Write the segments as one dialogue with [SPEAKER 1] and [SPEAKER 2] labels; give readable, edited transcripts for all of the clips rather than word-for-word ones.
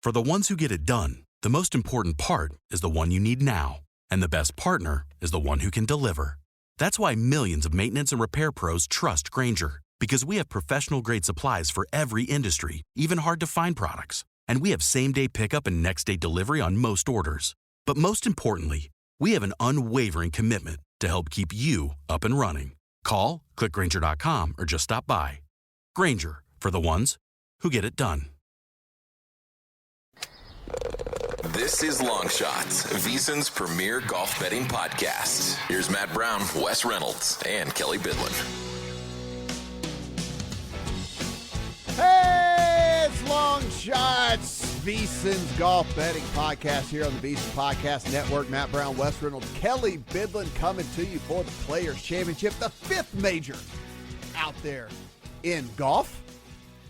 [SPEAKER 1] For the ones who get it done, the most important part is the one you need now. And the best partner is the one who can deliver. That's why millions of maintenance and repair pros trust Grainger, because we have professional-grade supplies for every industry, even hard-to-find products. And we have same-day pickup and next-day delivery on most orders. But most importantly, we have an unwavering commitment to help keep you up and running. Call, click Grainger.com, or just stop by. Grainger, for the ones who get it done.
[SPEAKER 2] This is Long Shots, VSiN's premier golf betting podcast. Here's Matt Brown, Wes Reynolds, and Kelley Bydlon.
[SPEAKER 3] Hey, it's Long Shots, VSiN's golf betting podcast here on the VSiN Podcast Network. Matt Brown, Wes Reynolds, Kelley Bydlon coming to you for the Players Championship, the fifth major out there in golf.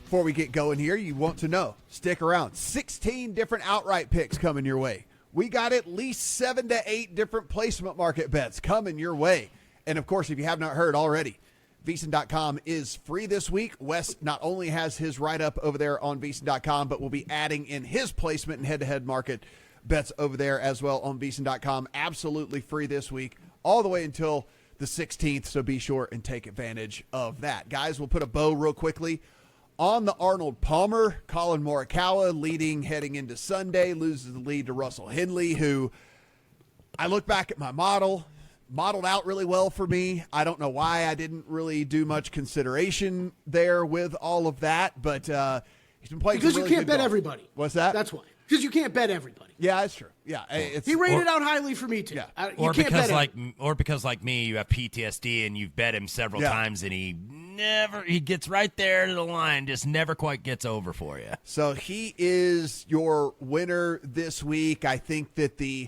[SPEAKER 3] Before we get going here, you want to know, stick around. 16 different outright picks coming your way. We got at least 7 to 8 different placement market bets coming your way. And, of course, if you have not heard already, VSiN.com is free this week. Wes not only has his write-up over there on VSiN.com, but will be adding in his placement and head-to-head market bets over there as well on VSiN.com. Absolutely free this week, all the way until the 16th, so be sure and take advantage of that. Guys, we'll put a bow real quickly on the Arnold Palmer. Colin Morikawa leading heading into Sunday, loses the lead to Russell Henley, who I look back at my modeled out really well for me. I don't know why I didn't really do much consideration there with all of that, but he's been playing
[SPEAKER 4] because
[SPEAKER 3] some really
[SPEAKER 4] you can't
[SPEAKER 3] good
[SPEAKER 4] bet
[SPEAKER 3] golf.
[SPEAKER 4] everybody.
[SPEAKER 3] What's that?
[SPEAKER 4] That's why. Because you can't bet everybody.
[SPEAKER 3] Yeah, that's true. Yeah,
[SPEAKER 4] he rated out highly for me too.
[SPEAKER 3] Yeah.
[SPEAKER 4] You can't bet
[SPEAKER 5] because like me, you have PTSD and you've bet him several times, and he gets right there to the line, just never quite gets over for you.
[SPEAKER 3] So he is your winner this week. I think that the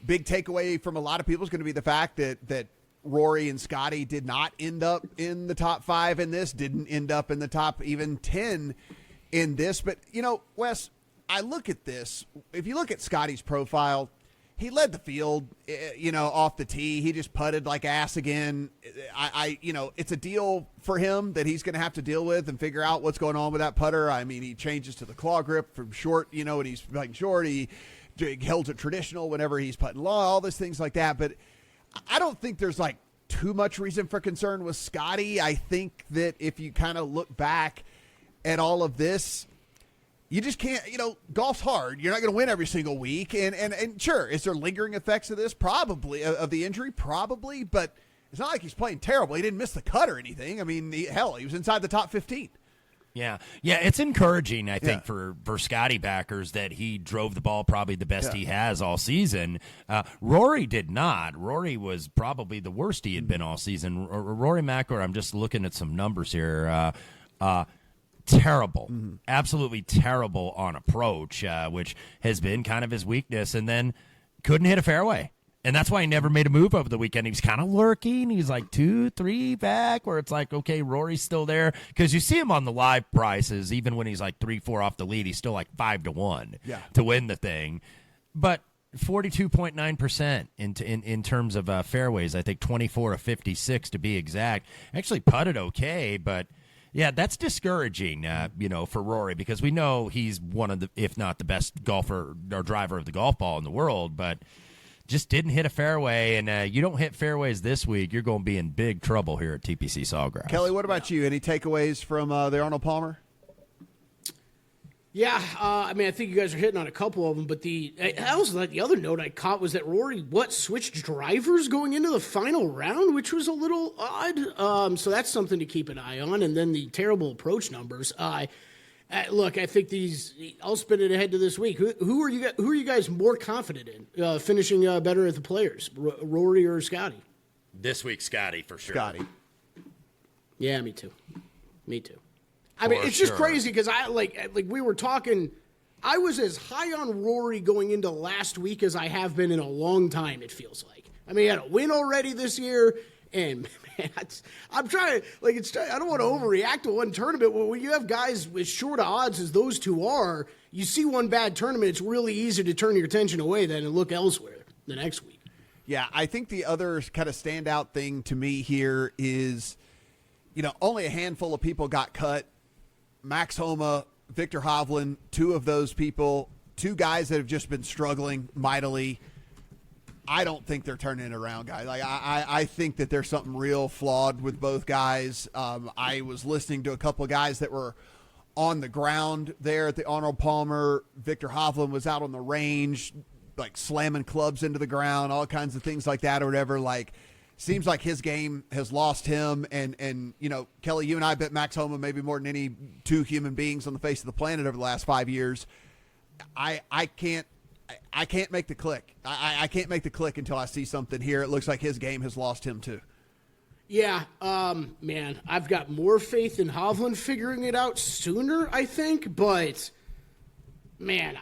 [SPEAKER 3] big takeaway from a lot of people is going to be the fact that Rory and Scotty did not end up in the top 5 in this, didn't end up in the top even 10 in this. But, Wes, I look at this. If you look at Scotty's profile, he led the field, off the tee. He just putted like ass again. It's a deal for him that he's going to have to deal with and figure out what's going on with that putter. I mean, he changes to the claw grip from short, and he's putting short. He held to traditional whenever he's putting long, all those things like that. But I don't think there's like too much reason for concern with Scotty. I think that if you kind of look back at all of this, you just can't, golf's hard. You're not going to win every single week. And sure, is there lingering effects of this? Probably, of the injury? Probably, but it's not like he's playing terrible. He didn't miss the cut or anything. I mean, he was inside the top 15.
[SPEAKER 5] Yeah, it's encouraging, I think, for Scotty backers that he drove the ball probably the best he has all season. Rory did not. Rory was probably the worst he had been all season. Rory McIlroy, I'm just looking at some numbers here. Terrible, absolutely terrible on approach, which has been kind of his weakness, and then couldn't hit a fairway. And that's why he never made a move over the weekend. He was kind of lurking. He's like 2-3 back, where it's like, okay, Rory's still there. Because you see him on the live prices, even when he's like 3-4 off the lead, he's still like 5-1 to win the thing. But 42.9% in terms of fairways, I think 24-56 to be exact. Actually putted okay, but yeah, that's discouraging, for Rory, because we know he's one of the, if not the best golfer or driver of the golf ball in the world, but just didn't hit a fairway. And you don't hit fairways this week, you're going to be in big trouble here at TPC Sawgrass.
[SPEAKER 3] Kelley, what about you? Any takeaways from the Arnold Palmer?
[SPEAKER 4] Yeah, I think you guys are hitting on a couple of them, but that was like the other note I caught was that Rory, switched drivers going into the final round, which was a little odd. So that's something to keep an eye on. And then the terrible approach numbers. Look, I think I'll spin it ahead to this week. Who are you guys more confident in finishing better at the Players, Rory or Scotty?
[SPEAKER 5] This week, Scotty, for sure.
[SPEAKER 3] Scotty.
[SPEAKER 4] Yeah, me too. It's just crazy because like we were talking, I was as high on Rory going into last week as I have been in a long time, it feels like. He had a win already this year, and man, I'm trying to, I don't want to overreact to one tournament. When you have guys with short odds as those two are, you see one bad tournament, it's really easy to turn your attention away then and look elsewhere the next week.
[SPEAKER 3] Yeah, I think the other kind of standout thing to me here is, only a handful of people got cut. Max Homa Victor Hovland, two of those people, two guys that have just been struggling mightily. I don't think they're turning it around, guys. Like I think that there's something real flawed with both guys. I was listening to a couple of guys that were on the ground there at the Arnold Palmer. Victor Hovland was out on the range, like slamming clubs into the ground, all kinds of things like that or whatever. Like, seems like his game has lost him. And you know, Kelley, you and I bet Max Homa maybe more than any two human beings on the face of the planet over the last 5 years. I can't make the click. I can't make the click until I see something here. It looks like his game has lost him too.
[SPEAKER 4] Yeah, man, I've got more faith in Hovland figuring it out sooner, I think. But, man,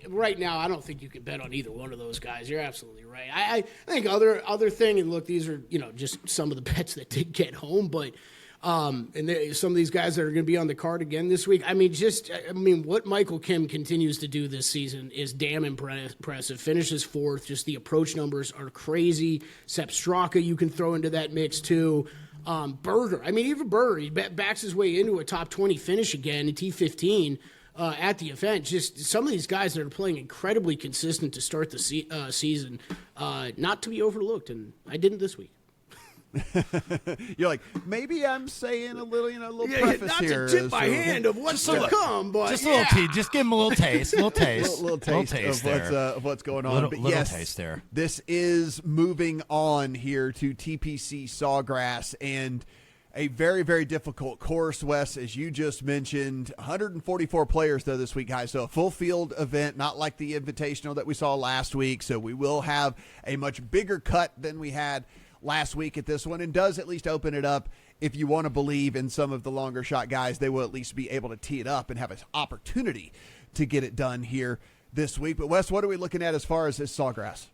[SPEAKER 4] right now I don't think you can bet on either one of those guys. You're absolutely right. I think other thing, and look, these are, you know, just some of the bets that did get home, but some of these guys that are going to be on the card again this week. I mean, what Michael Kim continues to do this season is damn impressive. Finishes fourth. Just the approach numbers are crazy. Sepp Straka you can throw into that mix too. Berger. I mean, even Berger, he backs his way into a top 20 finish again in T15 at the event. Just some of these guys that are playing incredibly consistent to start the season, not to be overlooked, and I didn't this week.
[SPEAKER 3] You're like, maybe I'm saying a little, a little preface
[SPEAKER 4] not
[SPEAKER 3] here.
[SPEAKER 4] Not to tip my hand of what's to come, but
[SPEAKER 5] just a little taste. Just give him a little taste. Little taste
[SPEAKER 3] of what's going on.
[SPEAKER 5] Little taste there.
[SPEAKER 3] This is moving on here to TPC Sawgrass, and a very, very difficult course, Wes, as you just mentioned. 144 players, though, this week, guys. So a full field event, not like the Invitational that we saw last week. So we will have a much bigger cut than we had last week at this one, and does at least open it up. If you want to believe in some of the longer shot guys, they will at least be able to tee it up and have an opportunity to get it done here this week. But Wes, what are we looking at as far as this Sawgrass?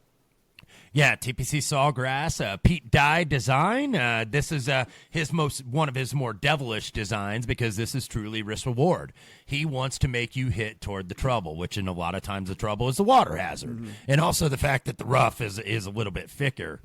[SPEAKER 5] Yeah, TPC Sawgrass, Pete Dye design. This is one of his more devilish designs, because this is truly risk reward. He wants to make you hit toward the trouble, which in a lot of times the trouble is the water hazard, and also the fact that the rough is a little bit thicker.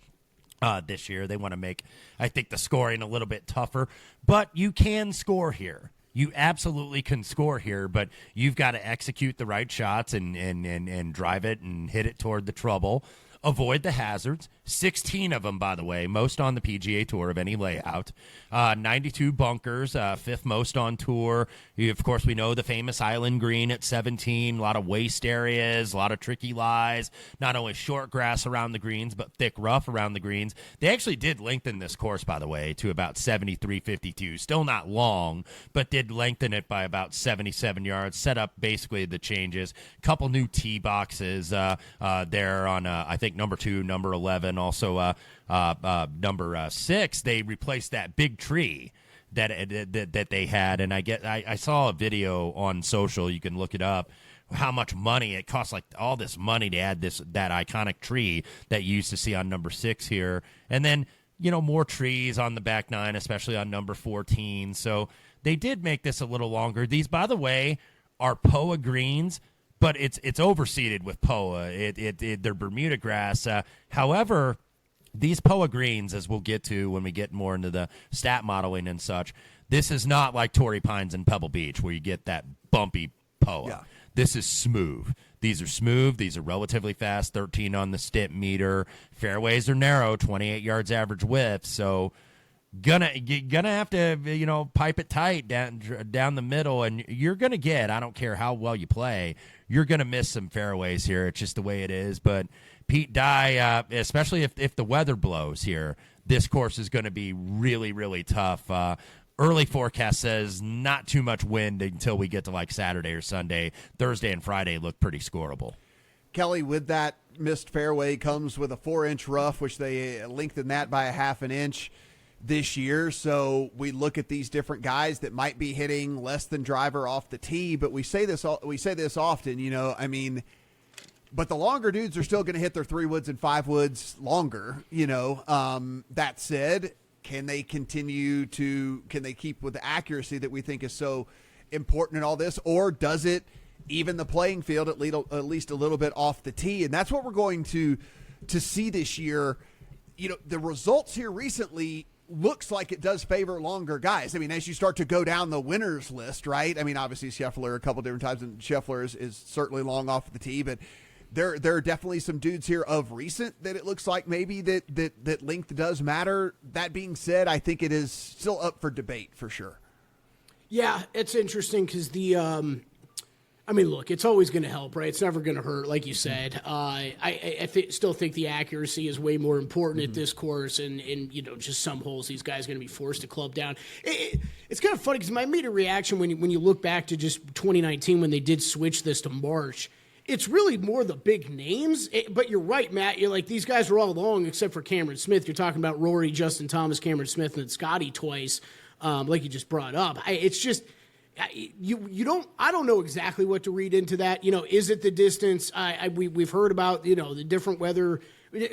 [SPEAKER 5] This year, they want to make, I think, the scoring a little bit tougher. But you can score here. You absolutely can score here, but you've got to execute the right shots and drive it and hit it toward the trouble. Avoid the hazards. 16 of them, by the way, most on the PGA Tour of any layout. 92 bunkers, fifth most on tour. Of course, we know the famous Island Green at 17. A lot of waste areas, a lot of tricky lies. Not only short grass around the greens, but thick rough around the greens. They actually did lengthen this course, by the way, to about 73.52. Still not long, but did lengthen it by about 77 yards. Set up basically the changes. Couple new tee boxes there on, I think, number 2, number 11. Also, number 6, they replaced that big tree that they had, and I saw a video on social. You can look it up. How much money it costs? Like all this money to add that iconic tree that you used to see on number 6 here, and then more trees on the back 9, especially on number 14. So they did make this a little longer. These, by the way, are POA greens. But it's overseeded with POA. They're Bermuda grass. However, these POA greens, as we'll get to when we get more into the stat modeling and such, this is not like Torrey Pines and Pebble Beach where you get that bumpy POA. Yeah. This is smooth. These are smooth. These are relatively fast, 13 on the stip meter. Fairways are narrow, 28 yards average width. So gonna have to pipe it tight down the middle, and you're gonna get, I don't care how well you play, you're gonna miss some fairways here. It's just the way it is. But Pete Dye, especially if the weather blows here, this course is going to be really, really tough. Early forecast says not too much wind until we get to like Saturday or Sunday. Thursday and Friday look pretty scoreable.
[SPEAKER 3] Kelley, with that missed fairway comes with a 4-inch rough, which they lengthened that by a half an inch this year. So we look at these different guys that might be hitting less than driver off the tee, but we say this often, but the longer dudes are still going to hit their 3 woods and 5 woods longer, that said, can they keep with the accuracy that we think is so important in all this, or does it even the playing field at least a little bit off the tee? And that's what we're going to see this year. The results here recently looks like it does favor longer guys. I mean, as you start to go down the winners list, right? I mean, obviously Scheffler a couple different times, and Scheffler is certainly long off the tee, but there are definitely some dudes here of recent that it looks like maybe that length does matter. That being said, I think it is still up for debate for sure.
[SPEAKER 4] Yeah, it's interesting because look, it's always going to help, right? It's never going to hurt, like you said. I still think the accuracy is way more important at this course, and just some holes these guys are going to be forced to club down. It's kind of funny because my immediate reaction when you look back to just 2019 when they did switch this to March, it's really more the big names. But you're right, Matt. You're like, these guys are all long except for Cameron Smith. You're talking about Rory, Justin Thomas, Cameron Smith, and then Scotty twice, like you just brought up. It's just... I don't know exactly what to read into that. Is it the distance? We've heard about, the different weather.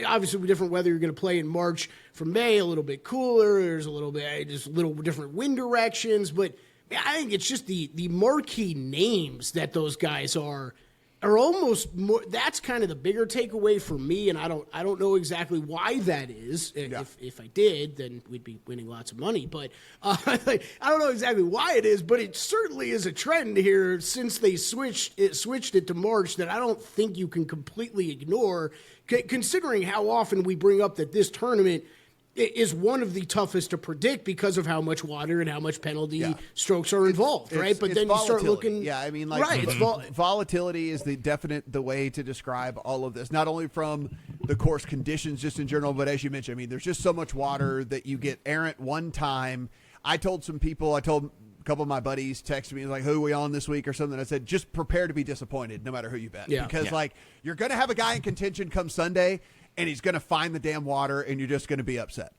[SPEAKER 4] Obviously, with different weather, you're going to play in March from May, a little bit cooler. There's a little bit, just little different wind directions. But I think it's just the marquee names that those guys are almost more. That's kind of the bigger takeaway for me, and I don't know exactly why that is. Yeah. If I did, then we'd be winning lots of money. But I don't know exactly why it is, but it certainly is a trend here since they switched it to March that I don't think you can completely ignore, considering how often we bring up that this tournament is one of the toughest to predict because of how much water and how much penalty strokes are involved, right? But then you start looking...
[SPEAKER 3] Yeah, I mean, volatility is the way to describe all of this, not only from the course conditions just in general, but as you mentioned, I mean, there's just so much water that you get errant one time. I told a couple of my buddies texted me like, who are we on this week or something. I said, just prepare to be disappointed no matter who you bet. Yeah. Because you're going to have a guy in contention come Sunday, and he's going to find the damn water, and you're just going to be upset.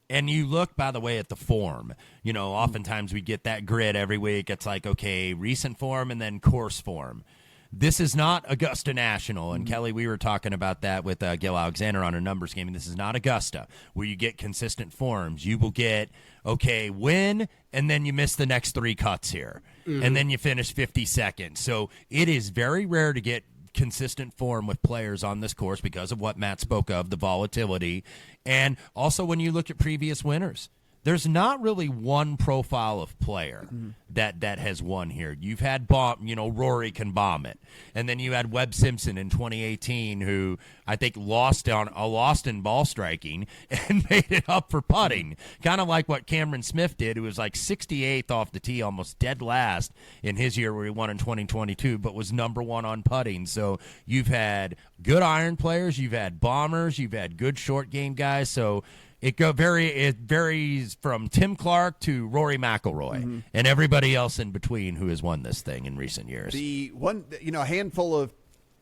[SPEAKER 5] And you look, by the way, at the form. Oftentimes we get that grid every week. It's like, okay, recent form and then course form. This is not Augusta National. And, Kelly, we were talking about that with Gil Alexander on a numbers game. And this is not Augusta where you get consistent forms. You will get, okay, win, and then you miss the next three cuts here. Mm-hmm. And then you finish 52nd. So it is very rare to get consistent form with players on this course because of what Matt spoke of, the volatility. And also when you look at previous winners, there's not really one profile of player that has won here. You've had Rory can bomb it. And then you had Webb Simpson in 2018 who I think lost in ball striking and made it up for putting. Kind of like what Cameron Smith did, who was like 68th off the tee, almost dead last in his year where he won in 2022, but was number one on putting. So you've had good iron players, you've had bombers, you've had good short game guys. So it varies from Tim Clark to Rory McIlroy and everybody else in between who has won this thing in recent years.
[SPEAKER 3] The one, a handful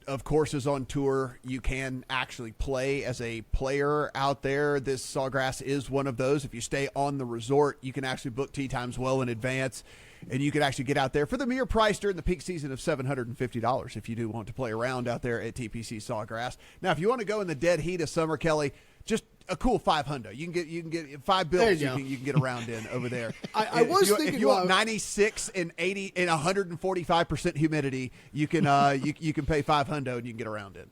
[SPEAKER 3] of courses on tour you can actually play as a player out there. This Sawgrass is one of those. If you stay on the resort, you can actually book tee times well in advance, and you can actually get out there for the mere price during the peak season of $750 if you do want to play around out there at TPC Sawgrass. Now, if you want to go in the dead heat of summer, Kelly, just a cool $500. You can get $5 you can get around in over there.
[SPEAKER 4] I was thinking
[SPEAKER 3] if you want 96 and 80 and 145% humidity, you can you can pay $500 and you can get around in.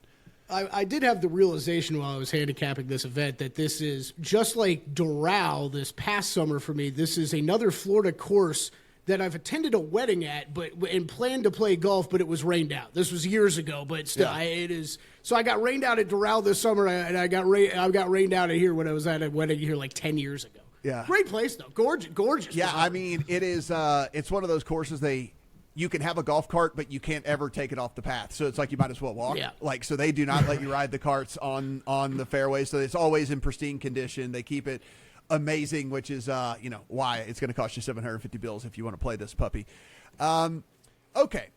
[SPEAKER 4] I did have the realization while I was handicapping this event that this is just like Doral this past summer for me. This is another Florida course that I've attended a wedding at, and planned to play golf, but it was rained out. This was years ago, but still, it is. So I got rained out at Doral this summer, and I got rained out at here when I was at a wedding here like 10 years ago.
[SPEAKER 3] Yeah,
[SPEAKER 4] great place though, gorgeous.
[SPEAKER 3] Yeah, I mean it is. It's one of those courses you can have a golf cart, but you can't ever take it off the path. So it's like you might as well walk. Yeah. So they do not let you ride the carts on the fairway. So it's always in pristine condition. They keep it amazing, which is why it's going to cost you $750 if you want to play this puppy. Okay,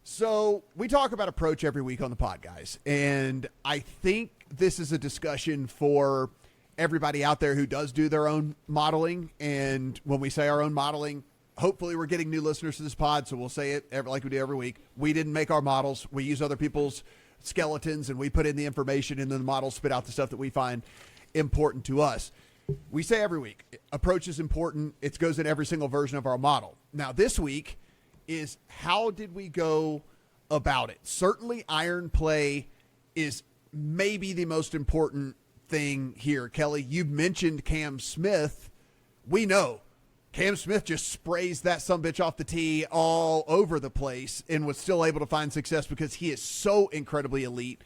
[SPEAKER 3] so we talk about approach every week on the pod, guys, and I think this is a discussion for everybody out there who does do their own modeling. And when we say our own modeling, hopefully we're getting new listeners to this pod, so we'll say it like we do every week. We didn't make our models. We use other people's skeletons, and we put in the information, and then the models spit out the stuff that we find important to us. We say every week, approach is important. It goes in every single version of our model. Now, this week is how did we go about it? Certainly, iron play is maybe the most important thing here. Kelly, you mentioned Cam Smith we know Cam Smith just sprays that sumbitch off the tee all over the place and was still able to find success because he is so incredibly elite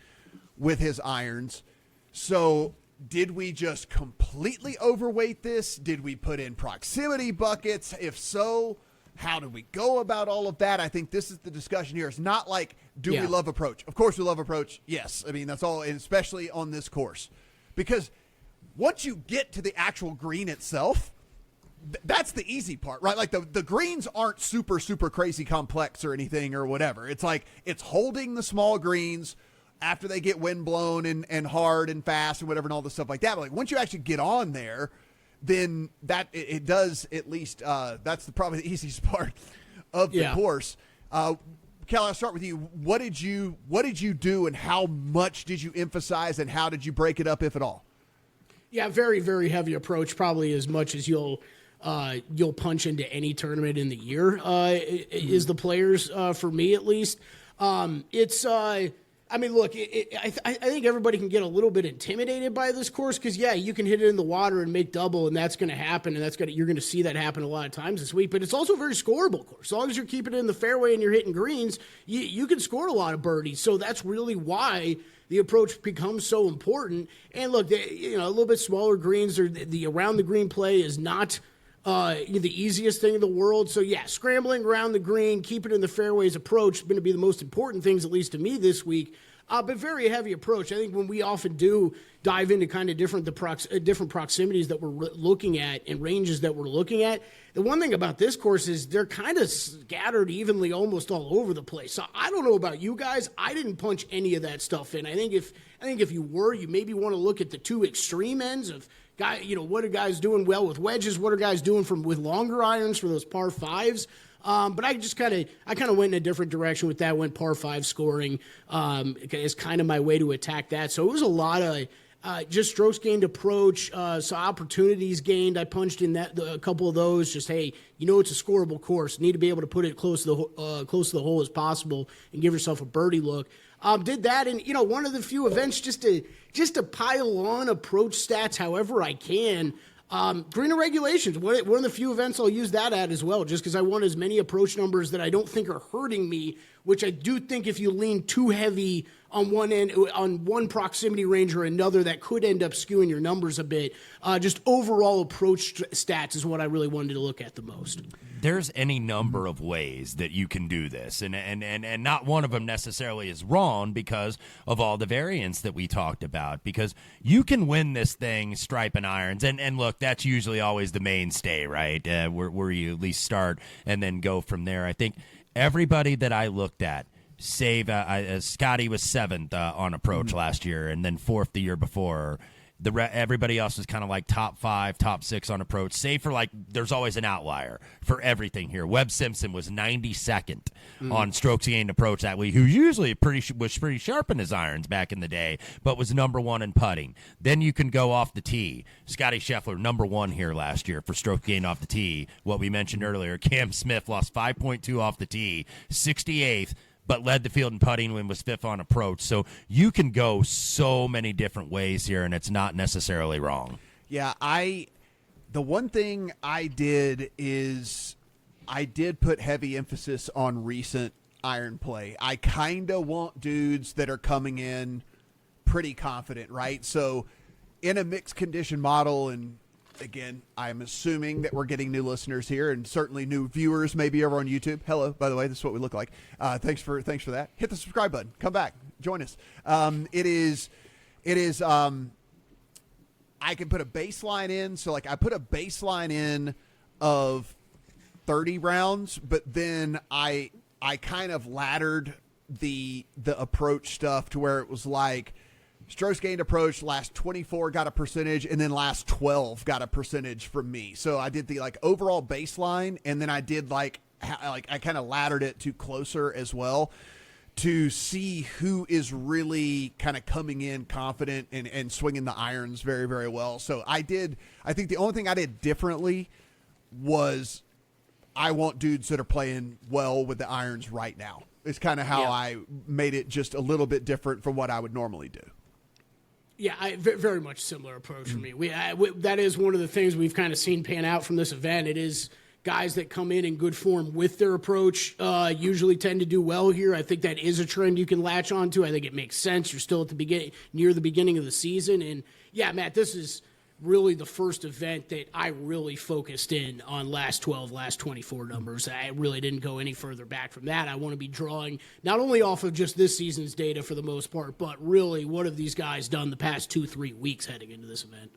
[SPEAKER 3] with his irons. So did we just completely overweight this? Did we put in proximity buckets? If so, how do we go about all of that? I think this is the discussion here. It's not like, do we love approach? Of course we love approach. Yes. I mean, that's all, and especially on this course. Because once you get to the actual green itself, that's the easy part, right? Like the greens aren't super, super crazy complex or anything or whatever. It's like it's holding the small greens after they get wind blown and hard and fast and whatever and all this stuff like that. But like once you actually get on there, then that it does at least that's probably the easiest part of the course. Kelley, I'll start with you. What did you do and how much did you emphasize and how did you break it up, if at all?
[SPEAKER 4] Yeah, very, very heavy approach, probably as much as you'll punch into any tournament in the year is the players, for me at least. I mean, look, I think everybody can get a little bit intimidated by this course because, you can hit it in the water and make double, and that's going to happen, and you're going to see that happen a lot of times this week. But it's also a very scoreable course. As long as you're keeping it in the fairway and you're hitting greens, you can score a lot of birdies. So that's really why the approach becomes so important. And look, a little bit smaller greens, or the around the green play is not the easiest thing in the world. So scrambling around the green, keeping it in the fairways approach is going to be the most important things, at least to me this week. But very heavy approach. I think when we often do dive into kind of different proximities that we're looking at and ranges that we're looking at, the one thing about this course is they're kind of scattered evenly almost all over the place. So I don't know about you guys. I didn't punch any of that stuff in. I think if you were, you maybe want to look at the two extreme ends of what are guys doing well with wedges? What are guys doing with longer irons for those par fives? But I kind of went in a different direction with that. Went par five scoring is kind of my way to attack that. So it was a lot of just strokes gained approach, so opportunities gained. I punched in a couple of those. Just it's a scoreable course. Need to be able to put it close to the hole as possible and give yourself a birdie look. Did that, and one of the few events just to pile on approach stats however I can. Green regulations, one of the few events I'll use that at as well, just because I want as many approach numbers that I don't think are hurting me, which I do think if you lean too heavy on one end, on one proximity range or another, that could end up skewing your numbers a bit. Just overall approach stats is what I really wanted to look at the most.
[SPEAKER 5] There's any number of ways that you can do this, and not one of them necessarily is wrong because of all the variants that we talked about, because you can win this thing striping irons, and look, that's usually always the mainstay, right, where you at least start and then go from there. I think everybody that I looked at, save Scotty was 7th on approach last year and then 4th the year before. Everybody else was kind of like top 5, top 6 on approach, save for there's always an outlier for everything here. Webb Simpson was 92nd on strokes gained approach that week, who usually was pretty sharp in his irons back in the day, but was number 1 in putting. Then you can go off the tee. Scotty Scheffler, number 1 here last year for stroke gained off the tee. What we mentioned earlier, Cam Smith lost 5.2 off the tee, 68th. But led the field in putting when was 5th on approach. So you can go so many different ways here, and it's not necessarily wrong.
[SPEAKER 3] Yeah, the one thing I did is I did put heavy emphasis on recent iron play. I kind of want dudes that are coming in pretty confident, right? So in a mixed condition model, and again, I'm assuming that we're getting new listeners here and certainly new viewers maybe over on YouTube. Hello, by the way, this is what we look like. Thanks for that. Hit the subscribe button. Come back. Join us. It is I can put a baseline in. So I put a baseline in of 30 rounds, but then I kind of laddered the approach stuff to where it was strokes gained approach, last 24 got a percentage, and then last 12 got a percentage from me. So I did the overall baseline, and then I did I kind of laddered it to closer as well to see who is really kind of coming in confident and swinging the irons very, very well. So I think the only thing I did differently was I want dudes that are playing well with the irons right now. It's kind of how I made it just a little bit different from what I would normally do.
[SPEAKER 4] Yeah, very much similar approach for me. That is one of the things we've kind of seen pan out from this event. It is guys that come in good form with their approach usually tend to do well here. I think that is a trend you can latch onto. I think it makes sense. You're still at near the beginning of the season. And, yeah, Matt, this is really the first event that I really focused in on last 12, last 24 numbers. I really didn't go any further back from that. I want to be drawing not only off of just this season's data for the most part, but really what have these guys done the past 2-3 weeks heading into this event.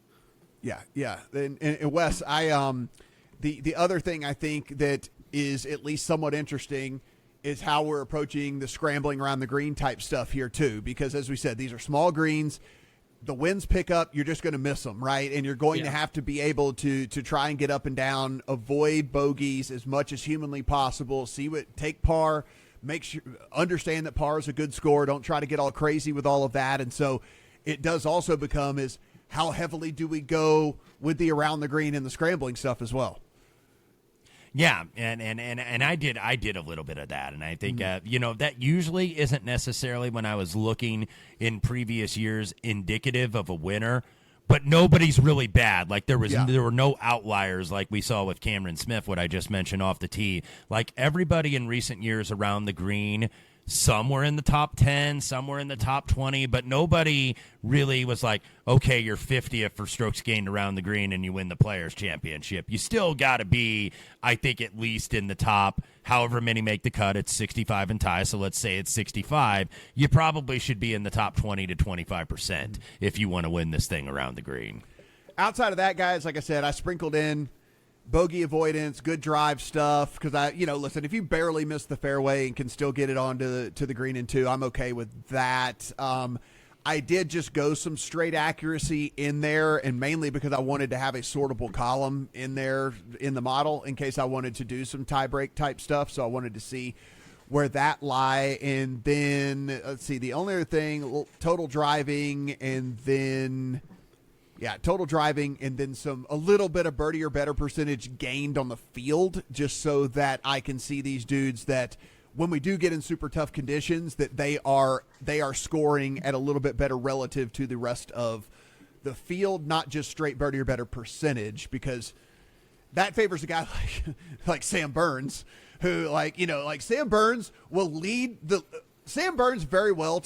[SPEAKER 3] Yeah. And Wes, the other thing I think that is at least somewhat interesting is how we're approaching the scrambling around the green type stuff here too, because as we said, these are small greens. The winds pick up, you're just going to miss them, right? And you're going to have to be able to try and get up and down, avoid bogeys as much as humanly possible, take par, understand that par is a good score. Don't try to get all crazy with all of that. And so it does also become is how heavily do we go with the around the green and the scrambling stuff as well?
[SPEAKER 5] Yeah, and I did a little bit of that, and I think that usually isn't necessarily when I was looking in previous years indicative of a winner, but nobody's really bad. Like there were no outliers like we saw with Cameron Smith, what I just mentioned off the tee. Like everybody in recent years around the green, some were in the top 10, some were in the top 20, but nobody really was like, okay, you're 50th for strokes gained around the green and you win the Players' Championship. You still got to be, I think, at least in the top, however many make the cut. It's 65 and tie, so let's say it's 65. You probably should be in the top 20 to 25% if you want to win this thing around the green.
[SPEAKER 3] Outside of that, guys, like I said, I sprinkled in bogey avoidance, good drive stuff, because listen, if you barely miss the fairway and can still get it onto the green in two, I'm okay with that. I did just go some straight accuracy in there, and mainly because I wanted to have a sortable column in there in the model in case I wanted to do some tie break type stuff. So I wanted to see where that lie. And then let's see, the only other thing, total driving, and then total driving, and then a little bit of birdie or better percentage gained on the field, just so that I can see these dudes that when we do get in super tough conditions, that they are scoring at a little bit better relative to the rest of the field, not just straight birdie or better percentage, because that favors a guy like Sam Burns, who Sam Burns will lead Sam Burns very well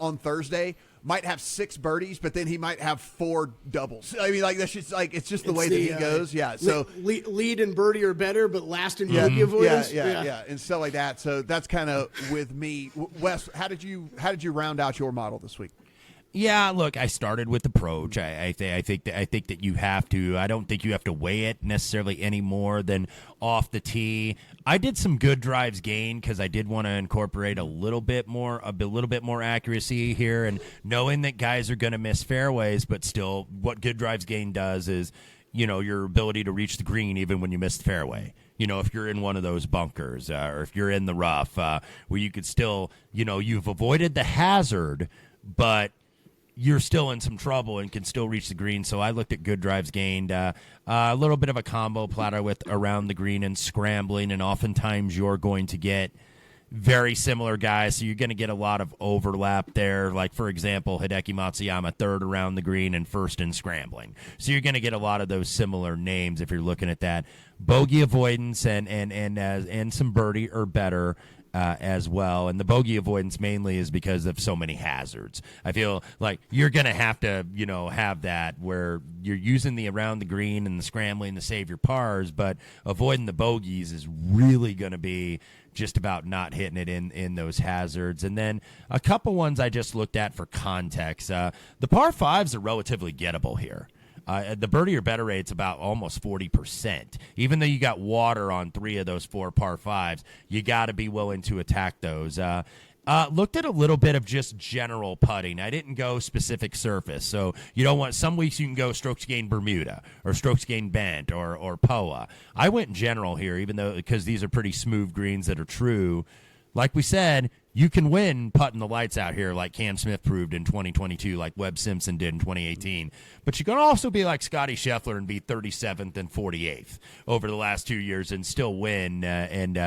[SPEAKER 3] on Thursday. Might have 6 birdies, but then he might have 4 doubles. I mean, that's just it's just the way that he goes. Yeah. So
[SPEAKER 4] lead in birdie or better, but last in bogey avoidance.
[SPEAKER 3] Yeah, and stuff like that. So that's kind of with me. Wes, how did you round out your model this week?
[SPEAKER 5] Yeah, look, I started with approach. I think that you have to. I don't think you have to weigh it necessarily any more than off the tee. I did some good drives gained because I did want to incorporate a little bit more accuracy here, and knowing that guys are going to miss fairways, but still, what good drives gained does is, your ability to reach the green even when you miss the fairway. If you're in one of those bunkers or if you're in the rough, where you could still, you've avoided the hazard, but you're still in some trouble and can still reach the green. So I looked at good drives gained, a little bit of a combo platter with around the green and scrambling, and oftentimes you're going to get very similar guys, so you're going to get a lot of overlap there. Like, for example, Hideki Matsuyama, 3rd around the green and 1st in scrambling. So you're going to get a lot of those similar names if you're looking at that. Bogey avoidance and some birdie or better as well. And the bogey avoidance mainly is because of so many hazards. I feel like you're going to have have that where you're using the around the green and the scrambling to save your pars, but avoiding the bogeys is really going to be just about not hitting it in those hazards. And then a couple ones I just looked at for context. The par 5s are relatively gettable here. The birdie or better rate's about almost 40%. Even though you got water on 3 of those 4 par 5s, you got to be willing to attack those. Looked at a little bit of just general putting. I didn't go specific surface. So you don't want, some weeks you can go strokes gained Bermuda or strokes gained bent or POA. I went general here, even though, because these are pretty smooth greens that are true. Like we said, you can win putting the lights out here like Cam Smith proved in 2022, like Webb Simpson did in 2018. But you can also be like Scotty Scheffler and be 37th and 48th over the last 2 years and still win and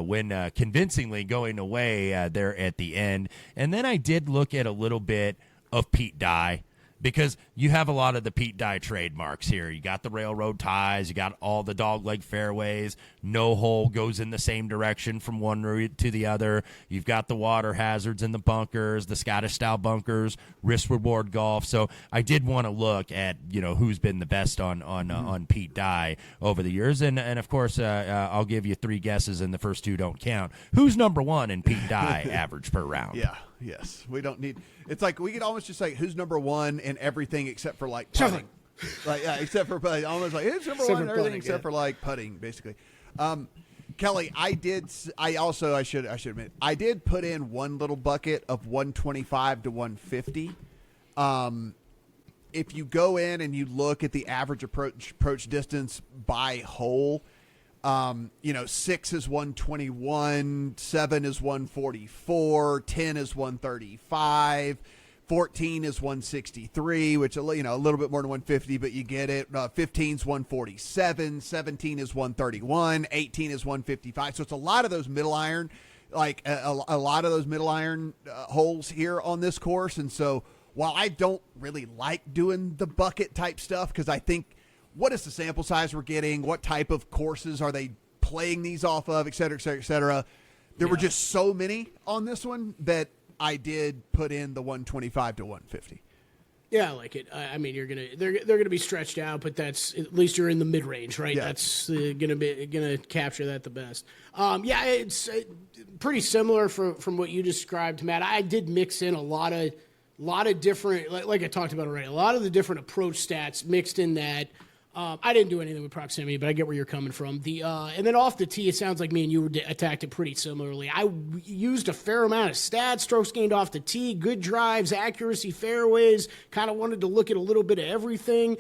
[SPEAKER 5] win convincingly going away there at the end. And then I did look at a little bit of Pete Dye. because you have a lot of the Pete Dye trademarks here. You got the railroad ties, you got all the dogleg fairways, no hole goes in the same direction from one route to the other. You've got the water hazards in the bunkers, the Scottish-style bunkers, risk-reward golf. So I did want to look at, who's been the best on Pete Dye over the years. And of course, I'll give you 3 guesses, and the first 2 don't count. Who's number 1 in Pete Dye average per round?
[SPEAKER 3] Yeah. Yes, we don't need. It's like we could almost just say who's number 1 in everything except for like putting, except for putting. Almost like who's number 1 in everything except for like putting, basically. Kelly, I should admit I did put in one little bucket of 125 to 150. If you go in and you look at the average approach distance by hole. 6 is 121, 7 is 144, 10 is 135, 14 is 163, which, a little bit more than 150, but you get it. 15 is 147, 17 is 131, 18 is 155. So it's a lot of those middle iron, holes here on this course. And so while I don't really like doing the bucket type stuff, because I think, what is the sample size we're getting? What type of courses are they playing these off of, et cetera, et cetera, et cetera? There were just so many on this one that I did put in the 125 to 150.
[SPEAKER 4] Yeah, I like it. I mean, they're gonna be stretched out, but that's at least you're in the mid range, right? Yeah. That's gonna capture that the best. It's pretty similar from what you described, Matt. I did mix in a lot of different, like I talked about already, a lot of the different approach stats mixed in that. I didn't do anything with proximity, but I get where you're coming from. And then off the tee, it sounds like me and you attacked it pretty similarly. I used a fair amount of stats, strokes gained off the tee, good drives, accuracy, fairways. Kind of wanted to look at a little bit of everything,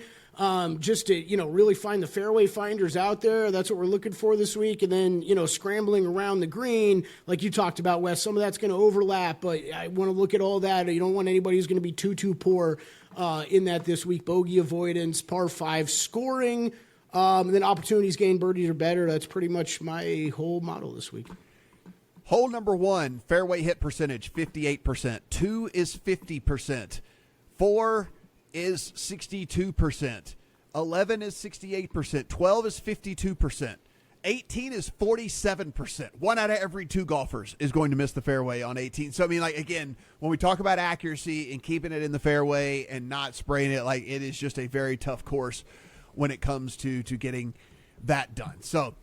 [SPEAKER 4] just to really find the fairway finders out there. That's what we're looking for this week. And then scrambling around the green, like you talked about, Wes. Some of that's going to overlap, but I want to look at all that. You don't want anybody who's going to be too poor. In that this week, bogey avoidance, par 5 scoring, and then opportunities gained, birdies are better. That's pretty much my whole model this week.
[SPEAKER 3] Hole number 1, fairway hit percentage, 58%. 2 is 50%. 4 is 62%. 11 is 68%. 12 is 52%. 18 is 47%. 1 out of every 2 golfers is going to miss the fairway on 18. So, I mean, again, when we talk about accuracy and keeping it in the fairway and not spraying it, it is just a very tough course when it comes to getting that done. So,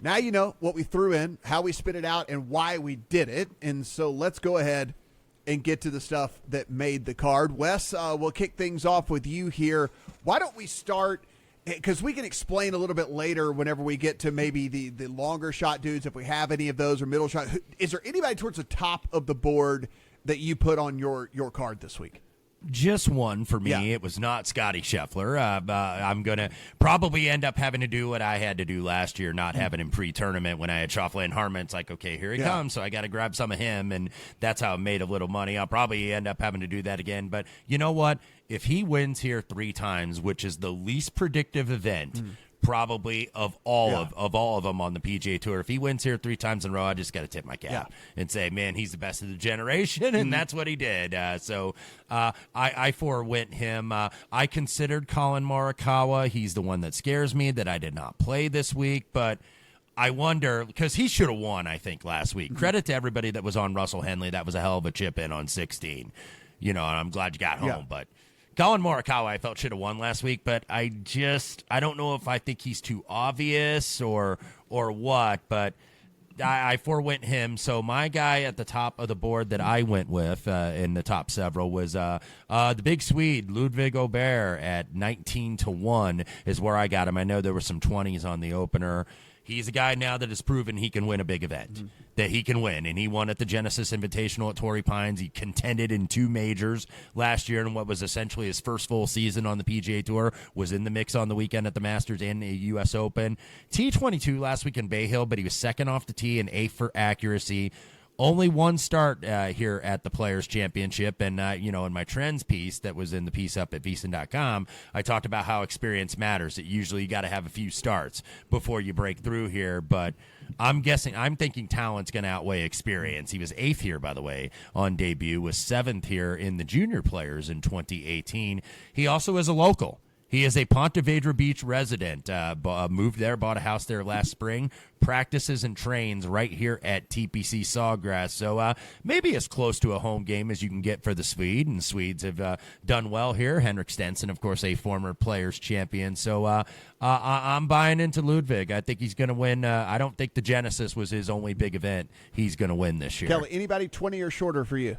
[SPEAKER 3] now you know what we threw in, how we spit it out, and why we did it. And so, let's go ahead and get to the stuff that made the card. Wes, we'll kick things off with you here. Why don't we start... Because we can explain a little bit later whenever we get to maybe the longer shot dudes, if we have any of those, or middle shot. Is there anybody towards the top of the board that you put on your card this week?
[SPEAKER 5] Just one for me.
[SPEAKER 3] Yeah.
[SPEAKER 5] It was not Scotty Scheffler. I'm going to probably end up having to do what I had to do last year, not having him pre-tournament when I had Schauffele and Harman. It's like, okay, here he comes, so I got to grab some of him, and that's how I made a little money. I'll probably end up having to do that again. But you know what? If he wins here 3 times, which is the least predictive event probably of all of them on the PGA Tour, if he wins here 3 times in a row, I just got to tip my cap and say, man, he's the best of the generation, and that's what he did. So I forewent him. I considered Colin Morikawa. He's the one that scares me that I did not play this week, but I wonder, because he should have won, I think, last week. Credit to everybody that was on Russell Henley. That was a hell of a chip in on 16. And I'm glad you got home, but Colin Morikawa, I felt, should have won last week, but I don't know if I think he's too obvious or what, but I forewent him. So my guy at the top of the board that I went with in the top several was the big Swede, Ludvig Åberg, at 19-1 is where I got him. I know there were some 20s on the opener. He's a guy now that has proven he can win a big event, that he can win. And he won at the Genesis Invitational at Torrey Pines. He contended in 2 majors last year, and what was essentially his first full season on the PGA Tour was in the mix on the weekend at the Masters and the U.S. Open. T22 last week in Bay Hill, but he was second off the tee and 8th for accuracy. only one start here at the Players Championship. And, in my trends piece that was in the piece up at VSiN.com, I talked about how experience matters. That usually you got to have a few starts before you break through here. But I'm thinking talent's going to outweigh experience. He was 8th here, by the way, on debut, was 7th here in the junior players in 2018. He also is a local. He is a Ponte Vedra Beach resident, moved there, bought a house there last spring, practices and trains right here at TPC Sawgrass. So maybe as close to a home game as you can get for the Swede, and Swedes have done well here. Henrik Stenson, of course, a former Players champion. So I'm buying into Ludwig. I think he's going to win. I don't think the Genesis was his only big event. He's going to win this year.
[SPEAKER 3] Kelley, anybody 20 or shorter for you?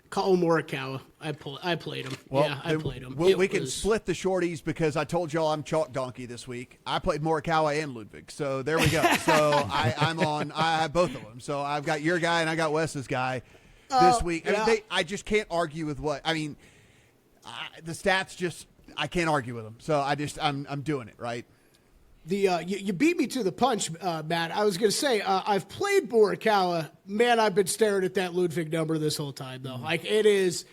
[SPEAKER 4] Collin Morikawa. I played him.
[SPEAKER 3] Well,
[SPEAKER 4] yeah, I played him.
[SPEAKER 3] We can split the shorties because I told y'all I'm chalk donkey this week. I played Morikawa and Ludwig, so there we go. So I have both of them. So I've got your guy and I got Wes's guy this week. I just can't argue with the stats. Just I can't argue with them. So I'm doing it right.
[SPEAKER 4] You beat me to the punch, Matt. I was going to say, I've played Morikawa. Man, I've been staring at that Ludwig number this whole time, though. Like, it is,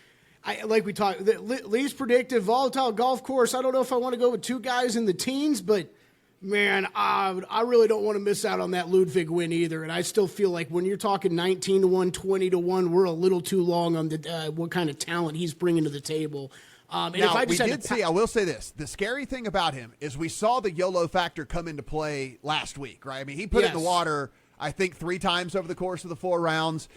[SPEAKER 4] like we talked, the least predictive, volatile golf course. I don't know if I want to go with two guys in the teens, but, man, I really don't want to miss out on that Ludwig win either. And I still feel like when you're talking 19-1, 20-1, we're a little too long on what kind of talent he's bringing to the table.
[SPEAKER 3] I will say this. The scary thing about him is we saw the YOLO factor come into play last week, right? I mean, he put it in the water, I think, 3 times over the course of the 4 rounds.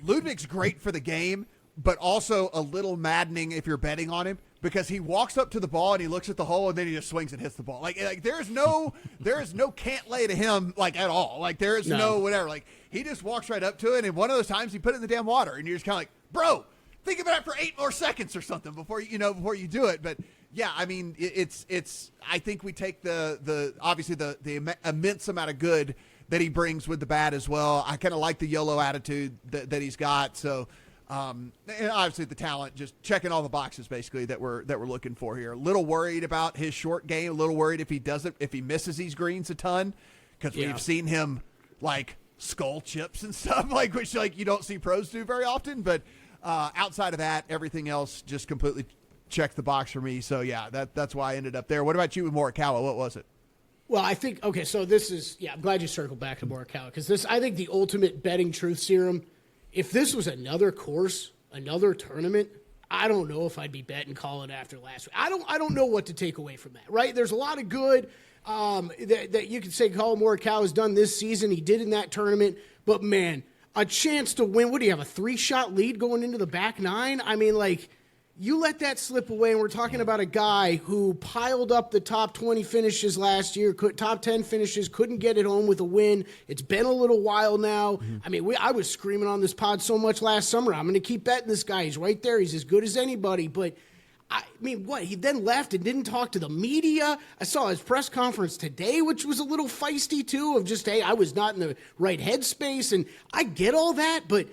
[SPEAKER 3] Ludwig's great for the game, but also a little maddening if you're betting on him because he walks up to the ball and he looks at the hole and then he just swings and hits the ball. There is no can't lay to him at all. There is no whatever. He just walks right up to it, and one of those times he put it in the damn water, and you're just kind of like, bro, think about it for 8 more seconds or something before you do it. But yeah, I mean, it's. I think we take the obviously the immense amount of good that he brings with the bat as well. I kind of like the YOLO attitude that he's got. So, and obviously the talent, just checking all the boxes basically that we're looking for here. A little worried about his short game. A little worried if he misses these greens a ton, because we've seen him skull chips and stuff which you don't see pros do very often, but. Outside of that, everything else just completely checked the box for me. So, yeah, that's why I ended up there. What about you with Morikawa? What was it?
[SPEAKER 4] Well, I think, okay, so this is, I'm glad you circled back to Morikawa because I think the ultimate betting truth serum, if this was another course, another tournament, I don't know if I'd be betting Collin after last week. I don't know what to take away from that, right? There's a lot of good that you could say Collin Morikawa has done this season. He did in that tournament, but, man, a chance to win. What do you have, a 3-shot lead going into the back 9? I mean, you let that slip away, and we're talking about a guy who piled up the top 20 finishes last year, top 10 finishes, couldn't get it home with a win. It's been a little while now. Mm-hmm. I mean, I was screaming on this pod so much last summer. I'm going to keep betting this guy. He's right there. He's as good as anybody, but I mean, what? He then left and didn't talk to the media. I saw his press conference today, which was a little feisty, too, of just, hey, I was not in the right headspace. And I get all that, but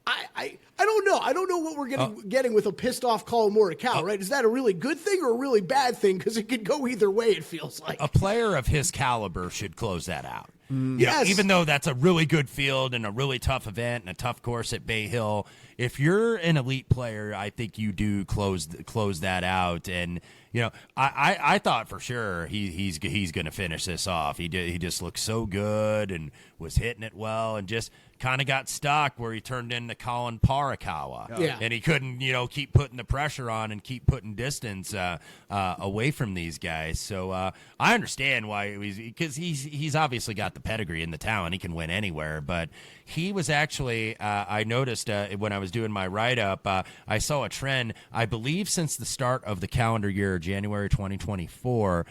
[SPEAKER 4] I don't know. I don't know what we're getting with a pissed-off Collin Morikawa, right? Is that a really good thing or a really bad thing? Because it could go either way, it feels like.
[SPEAKER 5] A player of his caliber should close that out.
[SPEAKER 4] Yes.
[SPEAKER 5] Even though that's a really good field and a really tough event and a tough course at Bay Hill, if you're an elite player, I think you do close that out. And I thought for sure he's going to finish this off. He just looked so good and was hitting it well, and just kind of got stuck where he turned into Collin Morikawa.
[SPEAKER 4] Yeah.
[SPEAKER 5] And he couldn't keep putting the pressure on and keep putting distance away from these guys. So I understand why, because he's obviously got the pedigree and the talent. He can win anywhere, but he was actually I noticed when I was doing my write-up, I saw a trend, I believe since the start of the calendar year, January 2024,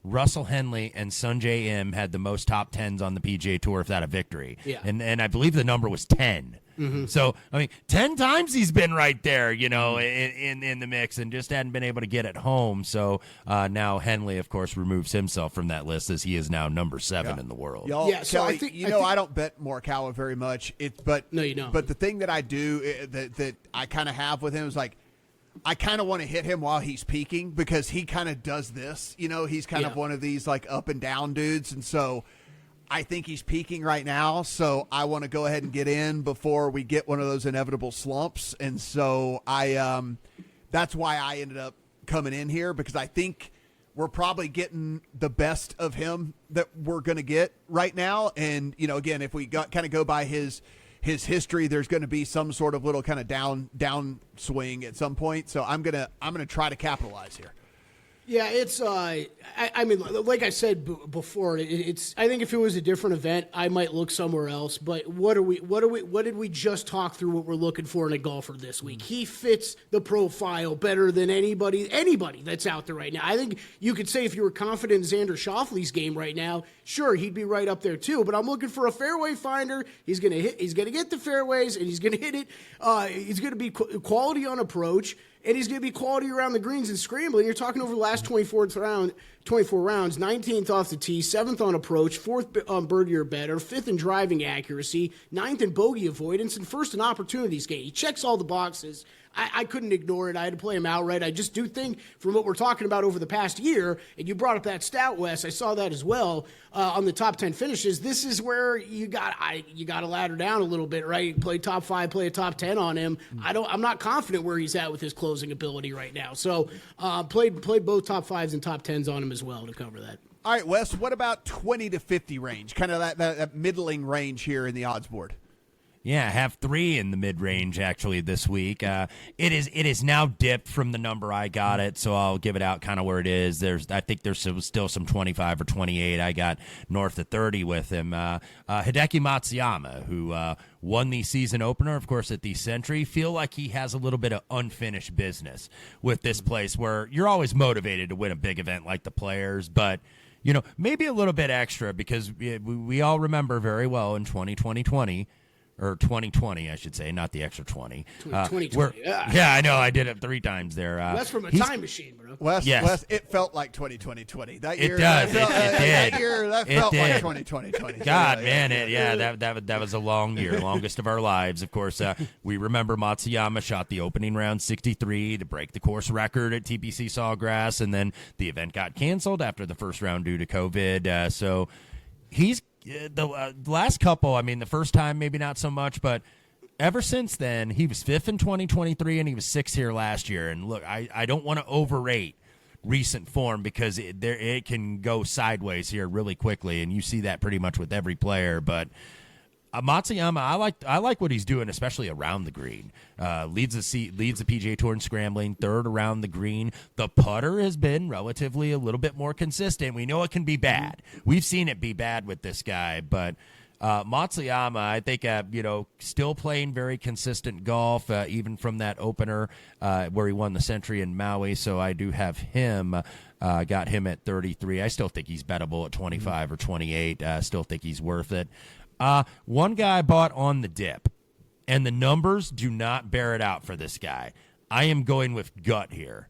[SPEAKER 5] Russell Henley, and Sungjae Im had the most top 10s on the PGA Tour without a victory.
[SPEAKER 4] Yeah.
[SPEAKER 5] And I believe the number was 10. Mm-hmm. So, I mean, 10 times he's been right there, in the mix, and just hadn't been able to get it home. So now Henley, of course, removes himself from that list as he is now number 7 in the world.
[SPEAKER 3] Y'all, so Kelley, I don't bet Morikawa very much.
[SPEAKER 4] No, you don't.
[SPEAKER 3] But the thing that I do that I kind of have with him is I kind of want to hit him while he's peaking, because he kind of does this. He's kind of one of these up and down dudes, and so I think he's peaking right now, so I want to go ahead and get in before we get one of those inevitable slumps. And so that's why I ended up coming in here, because I think we're probably getting the best of him that we're going to get right now. And, again, if we kind of go by his history, there's going to be some sort of little kind of down swing at some point. So I'm going to try to capitalize here.
[SPEAKER 4] Yeah, it's. I mean, like I said before, it's. I think if it was a different event, I might look somewhere else. But what did we just talk through? What we're looking for in a golfer this week? He fits the profile better than anybody that's out there right now. I think you could say if you were confident in Xander Schauffele's game right now, sure, he'd be right up there too. But I'm looking for a fairway finder. He's gonna get the fairways, and he's gonna hit it. He's gonna be quality on approach. And he's going to be quality around the greens and scrambling. You're talking over the last 24 rounds, 19th off the tee, 7th on approach, 4th on birdie or better, 5th in driving accuracy, 9th in bogey avoidance, and 1st in opportunities gained. He checks all the boxes. I couldn't ignore it. I had to play him outright. I just do think from what we're talking about over the past year, and you brought up that stat, Wes, I saw that as well on the top 10 finishes. This is where you got to ladder down a little bit, right? Play top 5, play a top 10 on him. I'm not confident where he's at with his closing ability right now. So played both top 5s and top 10s on him as well to cover that.
[SPEAKER 3] All right, Wes, what about 20 to 50 range? Kind of that middling range here in the odds board.
[SPEAKER 5] Yeah, have 3 in the mid-range actually this week. It is now dipped from the number I got it, so I'll give it out kind of where it is. I think there's still some 25 or 28. I got north of 30 with him. Hideki Matsuyama, who won the season opener, of course, at the Century. Feel like he has a little bit of unfinished business with this place, where you're always motivated to win a big event like the Players, but maybe a little bit extra, because we all remember very well in 2020. Or 2020, I should say, not the extra 20.
[SPEAKER 4] 2020,
[SPEAKER 3] yeah.
[SPEAKER 5] I know. I did it 3 times there.
[SPEAKER 4] That's from a time machine, bro.
[SPEAKER 3] Wes, it felt like 2020. That year,
[SPEAKER 5] it does. It did.
[SPEAKER 3] That felt like 2020.
[SPEAKER 5] God, man, that was a long year, longest of our lives. Of course, we remember Matsuyama shot the opening round 63 to break the course record at TPC Sawgrass, and then the event got canceled after the first round due to COVID. So he's the last couple, I mean, the first time maybe not so much, but ever since then, he was 5th in 2023, and he was 6th here last year. And look, I don't want to overrate recent form, because it can go sideways here really quickly, and you see that pretty much with every player. But Matsuyama, I like what he's doing, especially around the green. Leads the PGA Tour in scrambling, 3rd around the green. The putter has been relatively a little bit more consistent. We know it can be bad. We've seen it be bad with this guy, but Matsuyama, I think, still playing very consistent golf, even from that opener where he won the Century in Maui. So I do have him. Got him at 33. I still think he's bettable at 25 or 28. Still think he's worth it. One guy I bought on the dip, and the numbers do not bear it out for this guy. I am going with gut here,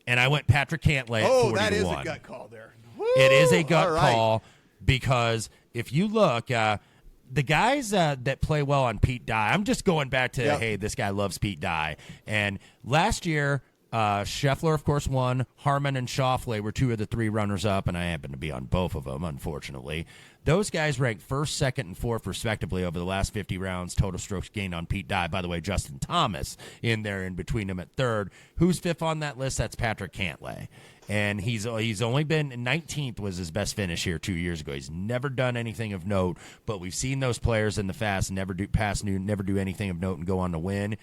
[SPEAKER 5] and I went Patrick Cantlay at 40 to 1.
[SPEAKER 3] That is a gut call there. Woo!
[SPEAKER 5] It is a gut call, because if you look, the guys that play well on Pete Dye, I'm just going back to, hey, this guy loves Pete Dye. And last year, Scheffler, of course, won. Harman and Schauffele were 2 of the 3 runners-up, and I happen to be on both of them, unfortunately. Those guys ranked 1st, 2nd, and 4th, respectively, over the last 50 rounds. Total strokes gained on Pete Dye. By the way, Justin Thomas in there in between them at 3rd. Who's 5th on that list? That's Patrick Cantlay. And he's only been 19th was his best finish here 2 years ago. He's never done anything of note, but we've seen those players in the past never do anything of note and go on to win.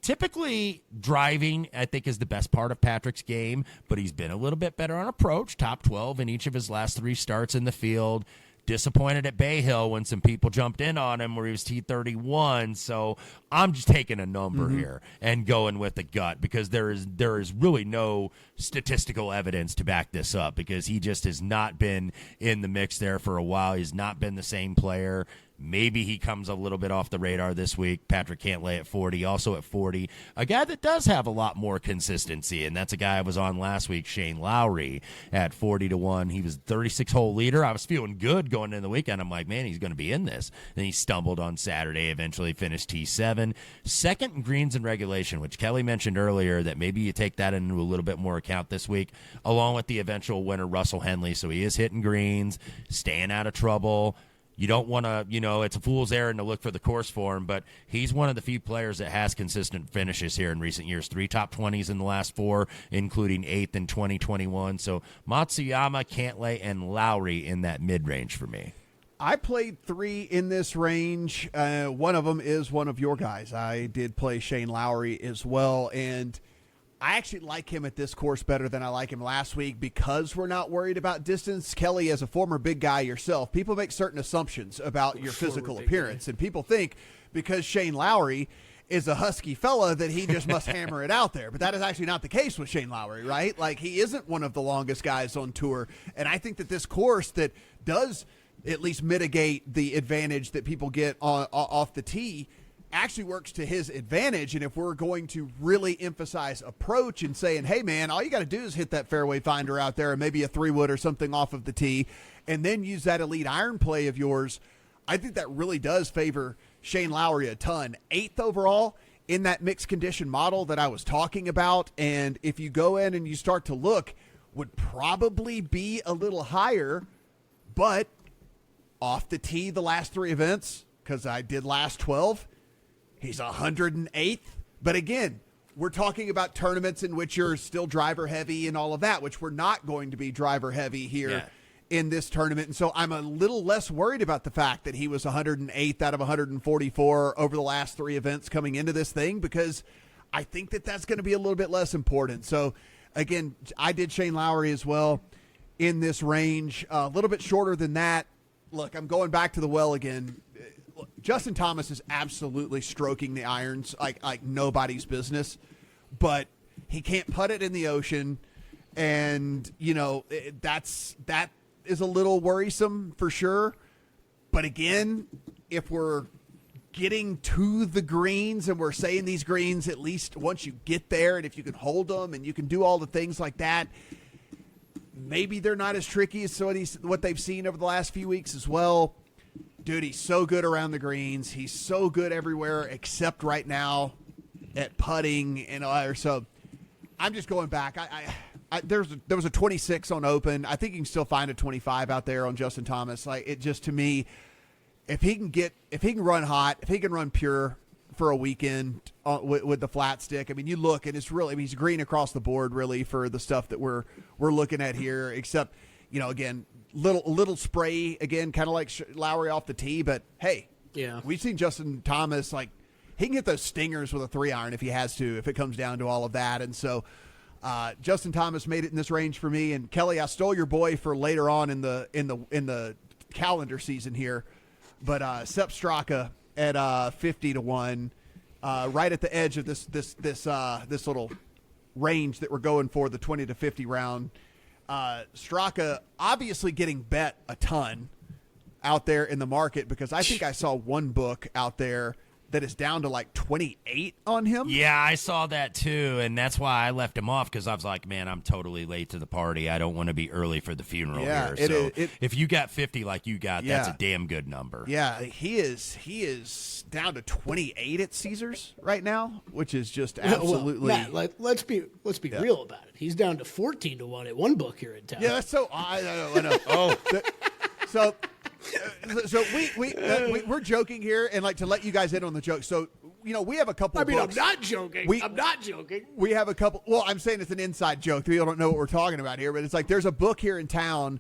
[SPEAKER 5] Typically, driving, I think, is the best part of Patrick's game, but he's been a little bit better on approach, top 12 in each of his last 3 starts in the field. Disappointed at Bay Hill when some people jumped in on him where he was T31. So I'm just taking a number here and going with the gut, because there is really no statistical evidence to back this up, because he just has not been in the mix there for a while. He's not been the same player. Maybe he comes a little bit off the radar this week. Patrick Cantlay at 40, also at 40. A guy that does have a lot more consistency, and that's a guy I was on last week, Shane Lowry, at 40 to 1. He was 36-hole leader. I was feeling good going into the weekend. I'm like, man, he's going to be in this. Then he stumbled on Saturday, eventually finished T7. 2nd in greens in regulation, which Kelley mentioned earlier, that maybe you take that into a little bit more account this week, along with the eventual winner, Russell Henley. So he is hitting greens, staying out of trouble. You don't want to, it's a fool's errand to look for the course for him, but he's one of the few players that has consistent finishes here in recent years. 3 top 20s in the last 4, including 8th in 2021. So Matsuyama, Cantlay, and Lowry in that mid-range for me.
[SPEAKER 3] I played 3 in this range. One of them is one of your guys. I did play Shane Lowry as well, and I actually like him at this course better than I like him last week because we're not worried about distance. Kelley, as a former big guy yourself, people make certain assumptions about your physical appearance, and people think because Shane Lowry is a husky fella that he just must hammer it out there. But that is actually not the case with Shane Lowry, right? Like, he isn't one of the longest guys on tour, and I think that this course that does at least mitigate the advantage that people get off the tee actually works to his advantage. And if we're going to really emphasize approach and saying, hey man, all you got to do is hit that fairway finder out there and maybe a 3-wood or something off of the tee and then use that elite iron play of yours, I think that really does favor Shane Lowry a ton. 8th overall in that mixed condition model that I was talking about. And if you go in and you start to look, would probably be a little higher, but off the tee the last 3 events, because I did last 12, he's 108th. But again, we're talking about tournaments in which you're still driver heavy and all of that, which we're not going to be driver heavy here in this tournament. And so I'm a little less worried about the fact that he was 108th out of 144 over the last 3 events coming into this thing, because I think that that's going to be a little bit less important. So again, I did Shane Lowry as well in this range, a little bit shorter than that. Look, I'm going back to the well again. Justin Thomas is absolutely stroking the irons like nobody's business, but he can't putt it in the ocean, and that is a little worrisome for sure. But again, if we're getting to the greens and we're saying these greens, at least once you get there, and if you can hold them and you can do all the things like that, maybe they're not as tricky as what they've seen over the last few weeks as well. Dude, he's so good around the greens. He's so good everywhere except right now at putting and all. So I'm just going back. There was a 26 on Open. I think you can still find a 25 out there on Justin Thomas. Like, it just, to me, if he can run hot, if he can run pure for a weekend with the flat stick, I mean, you look and it's really, he's green across the board really for the stuff that we're looking at here, except, again, little spray again, kind of like Lowry off the tee, but hey, we've seen Justin Thomas, like, he can get those stingers with a 3-iron if he has to, if it comes down to all of that. And so Justin Thomas made it in this range for me. And Kelley, I stole your boy for later on in the calendar season here, but Sepp Straka at 50-1, right at the edge of this little range that we're going for, the 20 to 50 round. Straka obviously getting bet a ton out there in the market, because I think I saw one book out there that is down to like 28 on him.
[SPEAKER 5] Yeah, I saw that too, and that's why I left him off, because I was like, man, I'm totally late to the party. I don't want to be early for the funeral here. So if you got 50 like you got, that's a damn good number.
[SPEAKER 3] Yeah, he is down to 28 at Caesars right now, which is just absolutely.
[SPEAKER 4] Well, Matt, let's be real about it. He's down to 14-1 at one book here in town.
[SPEAKER 3] Yeah, that's so. I know. So we're joking here, and like to let you guys in on the joke. So we have a couple.
[SPEAKER 4] I mean,
[SPEAKER 3] books.
[SPEAKER 4] I'm not joking. I'm not joking.
[SPEAKER 3] We have a couple. Well, I'm saying it's an inside joke. People don't know what we're talking about here, but it's like there's a book here in town.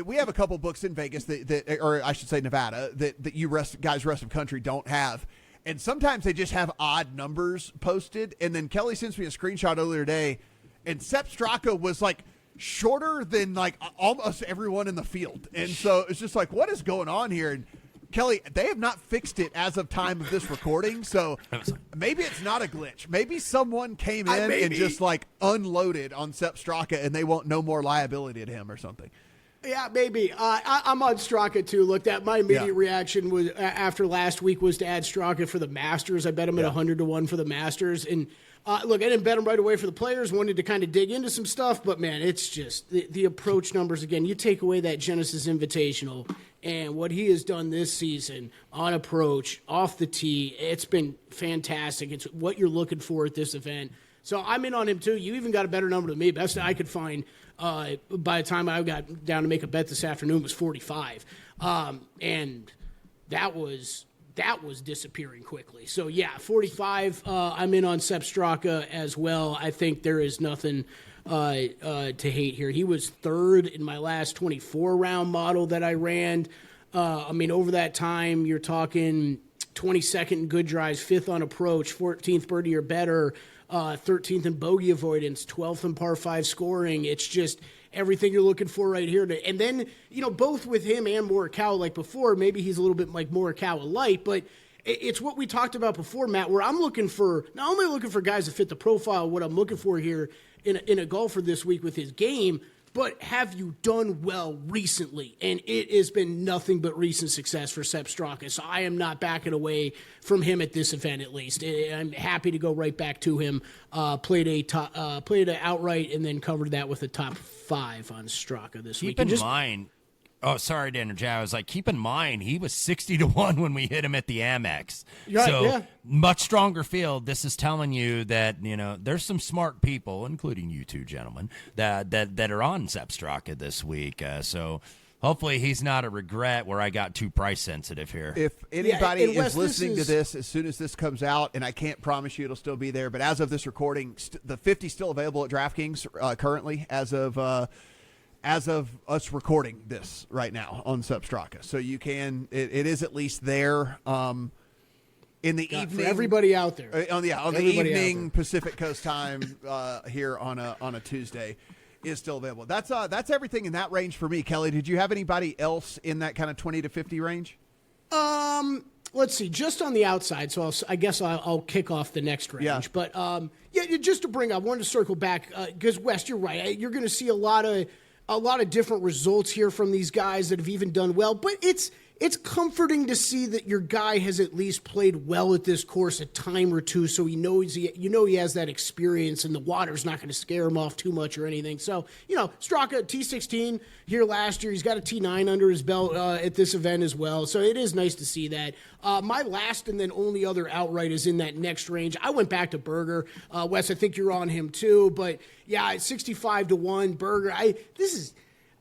[SPEAKER 3] We have a couple books in Vegas that, or I should say Nevada, that you guys rest of country don't have, and sometimes they just have odd numbers posted. And then Kelley sends me a screenshot earlier today, and Sepp Straka was like shorter than like almost everyone in the field. And so it's just like, what is going on here? And Kelley, they have not fixed it as of time of this recording. So maybe it's not a glitch. Maybe someone came in and just like unloaded on Sepp Straka, and they want no more liability to him or something.
[SPEAKER 4] Yeah, maybe. I'm on Straka too. Look, my immediate reaction was after last week was to add Straka for the Masters. I bet him at 100-1 for the Masters. And look, I didn't bet him right away for the Players. Wanted to kind of dig into some stuff, but man, it's just the approach numbers again. You take away that Genesis Invitational and what he has done this season on approach, off the tee. It's been fantastic. It's what you're looking for at this event. So I'm in on him too. You even got a better number than me. Best I could find by the time I got down to make a bet this afternoon was 45. And that was disappearing quickly. So, yeah, 45, I'm in on Sepp Straka as well. I think there is nothing to hate here. He was third in my last 24-round model that I ran. Over that time, you're talking 22nd in good drives, 5th on approach, 14th birdie or better, 13th in bogey avoidance, 12th in par 5 scoring. It's just everything you're looking for right here. And then, both with him and Morikawa, like before, maybe he's a little bit like Morikawa light, but it's what we talked about before, Matt, where I'm looking for, not only looking for guys that fit the profile, what I'm looking for here in a golfer this week with his game, but have you done well recently? And it has been nothing but recent success for Sepp Straka. So I am not backing away from him at this event, at least. I'm happy to go right back to him. Played a outright and then covered that with a top 5 on Straka this week.
[SPEAKER 5] Keep in mind. Oh, sorry to interject. I was like, keep in mind, he was 60-1 when we hit him at the Amex. Much stronger field. This is telling you that, there's some smart people, including you two gentlemen, that are on Sepp Straka this week. So hopefully he's not a regret where I got too price sensitive here.
[SPEAKER 3] If anybody is listening to this as soon as this comes out, and I can't promise you it'll still be there, but as of this recording, the 50's still available at DraftKings currently as of us recording this right now on Sepp Straka. So you can, it is at least there in the evening.
[SPEAKER 4] For everybody out there.
[SPEAKER 3] On the evening Pacific Coast time here on a Tuesday is still available. That's everything in that range for me. Kelly, did you have anybody else in that kind of 20 to 50 range?
[SPEAKER 4] Let's see, just on the outside, so I guess I'll kick off the next range.
[SPEAKER 3] Yeah.
[SPEAKER 4] But, just to bring up, I wanted to circle back, because, Wes, you're right. You're going to see a lot of different results here from these guys that have even done well, but it's comforting to see that your guy has at least played well at this course a time or two, so he knows he has that experience, and the water's not going to scare him off too much or anything. So, Straka, T16 here last year. He's got a T9 under his belt at this event as well, so it is nice to see that. My last and then only other outright is in that next range. I went back to Berger. Wes, I think you're on him too, but yeah, 65-1 Berger.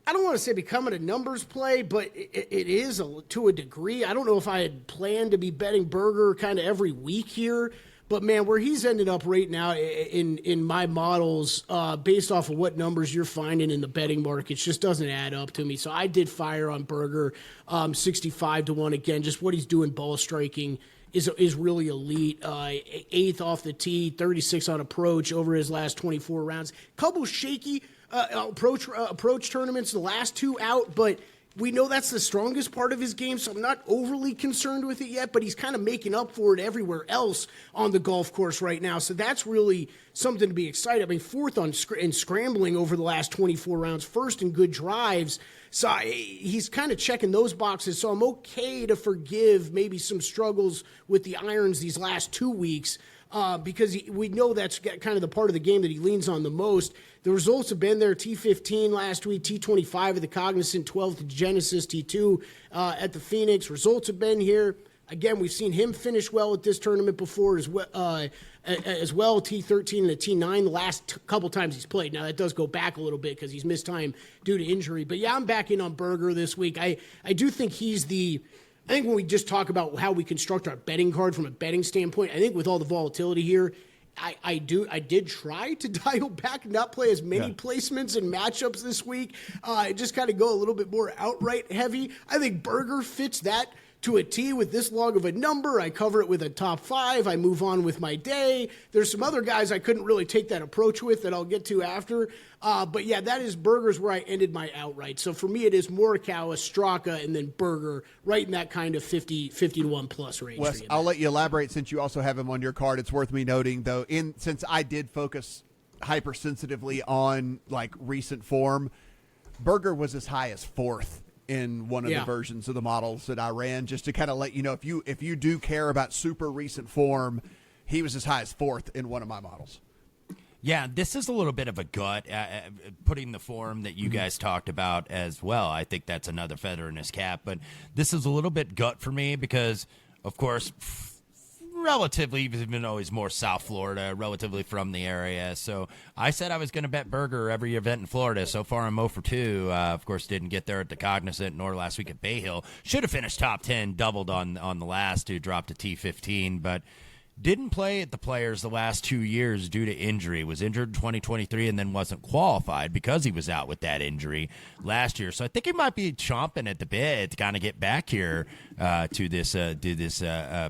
[SPEAKER 4] I don't want to say becoming a numbers play, but it is to a degree. I don't know if I had planned to be betting Berger kind of every week here, but man, where he's ended up right now in my models, based off of what numbers you're finding in the betting markets, just doesn't add up to me. So I did fire on Berger, 65-1 again. Just what he's doing ball striking is really elite. 8th off the tee, 36 on approach over his last 24 rounds. Couple shaky approach tournaments, the last 2 out, but we know that's the strongest part of his game, so I'm not overly concerned with it yet, but he's kind of making up for it everywhere else on the golf course right now, so that's really something to be excited. I mean, 4th in scrambling over the last 24 rounds, 1st in good drives, so he's kind of checking those boxes, so I'm okay to forgive maybe some struggles with the irons these last 2 weeks, because we know that's kind of the part of the game that he leans on the most. The results have been there. T15 last week, T25 at the Cognizant, 12th at Genesis, T2 at the Phoenix. Results have been here. Again, we've seen him finish well at this tournament before as well, T13 and a T9 the last couple times he's played. Now, that does go back a little bit because he's missed time due to injury. But, yeah, I'm back in on Berger this week. I do think he's I think when we just talk about how we construct our betting card from a betting standpoint, I think with all the volatility here, I did try to dial back and not play as many placements and matchups this week. Just kind of go a little bit more outright heavy. I think Berger fits that to a T with this long of a number. I cover it with a top 5. I move on with my day. There's some other guys I couldn't really take that approach with that I'll get to after. But yeah, that is Berger's where I ended my outright. So for me, it is Morikawa, Straka, and then Berger right in that kind of 50-1 plus range.
[SPEAKER 3] Wes, I'll let you elaborate since you also have him on your card. It's worth me noting though, since I did focus hypersensitively on like recent form, Berger was as high as 4th in one of the versions of the models that I ran, just to kind of let you know, if you do care about super recent form, he was as high as 4th in one of my models.
[SPEAKER 5] Yeah, this is a little bit of a gut, putting the form that you guys talked about as well. I think that's another feather in his cap, but this is a little bit gut for me because, of course, relatively, even though he's more South Florida, relatively from the area. So I said I was going to bet Berger every event in Florida. So far, I'm 0 for 2. Of course, didn't get there at the Cognizant nor last week at Bay Hill. Should have finished top 10, doubled on the last two, dropped to T15, but didn't play at the Players the last 2 years due to injury. Was injured in 2023 and then wasn't qualified because he was out with that injury last year. So I think he might be chomping at the bit to kind of get back here to this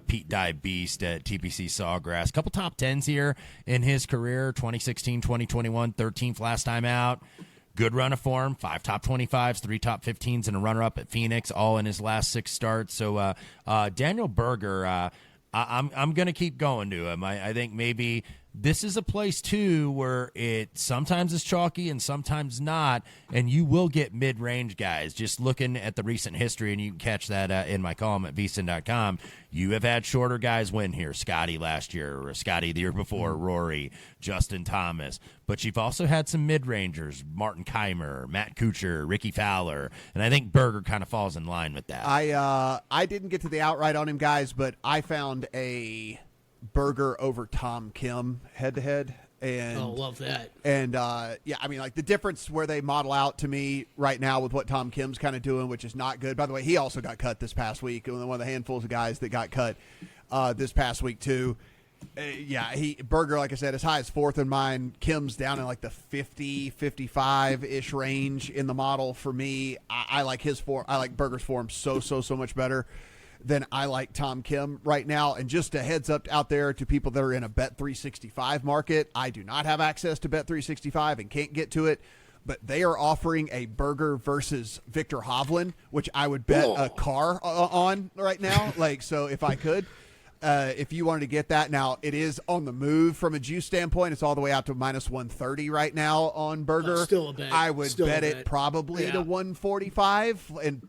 [SPEAKER 5] Pete Dye beast at TPC Sawgrass. A couple top 10s here in his career, 2016, 2021, 13th last time out. Good run of form, 5 top 25s, 3 top 15s, and a runner-up at Phoenix, all in his last 6 starts. So Daniel Berger, I'm going to keep going to him. I think maybe this is a place, too, where it sometimes is chalky and sometimes not, and you will get mid-range guys. Just looking at the recent history, and you can catch that in my column at vsin.com, you have had shorter guys win here. Scotty last year, or Scotty the year before, Rory, Justin Thomas. But you've also had some mid-rangers, Martin Keimer, Matt Kuchar, Ricky Fowler, and I think Berger kind of falls in line with that.
[SPEAKER 3] I didn't get to the outright on him, guys, but I found a Berger over Tom Kim head-to-head. And
[SPEAKER 4] love that.
[SPEAKER 3] And, yeah, I mean, like, the difference where they model out to me right now with what Tom Kim's kind of doing, which is not good. By the way, he also got cut this past week. One of the handfuls of guys that got cut this past week, too. Yeah, Berger, like I said, as high as 4th in mine. Kim's down in, like, the 50, 55-ish range in the model for me. I like his form. I like Berger's form so much better than I like Tom Kim right now. And just a heads up out there to people that are in a Bet365 market, I do not have access to Bet365 and can't get to it, but they are offering a Berger versus Victor Hovland, which I would bet a car on right now. Like, so if I could, if you wanted to get that. Now, it is on the move from a juice standpoint. It's all the way out to minus 130 right now on Berger.
[SPEAKER 4] Still a bet.
[SPEAKER 3] I would bet it probably to 145, and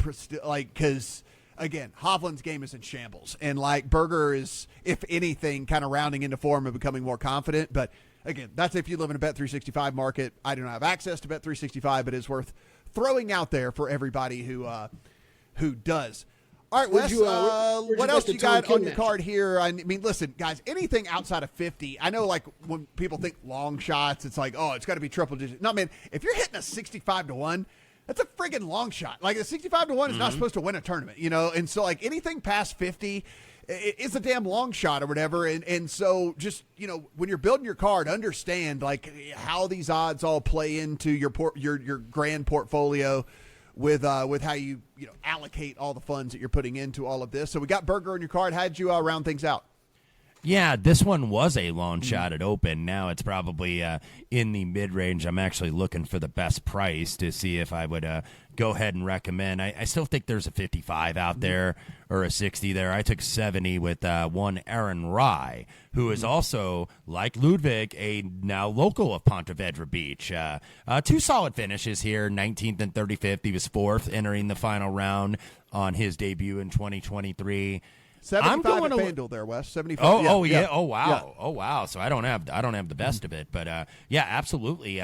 [SPEAKER 3] like, because again, Hovland's game is in shambles, and like Berger is, if anything, kind of rounding into form and becoming more confident. But again, that's if you live in a Bet365 market. I do not have access to Bet365, but it's worth throwing out there for everybody who does. All right, Wes, what else you got on your card here? I mean, listen, guys, anything outside of 50, I know, like, when people think long shots, it's like, oh, it's got to be triple digit. No, man, if you're hitting a 65-1, that's a friggin' long shot. Like, a 65-1 is not supposed to win a tournament, you know? And so, like, anything past 50 is a damn long shot or whatever. And so just, you know, when you're building your card, understand, like, how these odds all play into your grand portfolio with how you allocate all the funds that you're putting into all of this. So we got Berger on your card. How'd you round things out?
[SPEAKER 5] Yeah, this one was a long shot at open. Now it's probably in the mid-range. I'm actually looking for the best price to see if I would go ahead and recommend. I still think there's a 55 out there or a 60 there. I took 70 with one Aaron Rye, who is also, like Ludwig, a now local of Ponte Vedra Beach. 2 solid finishes here, 19th and 35th. He was 4th entering the final round on his debut in 2023.
[SPEAKER 3] 75 at FanDuel there, Wes. 75.
[SPEAKER 5] Yeah. Oh, wow. Yeah. Oh, wow. So I don't have the best of it, but yeah, absolutely.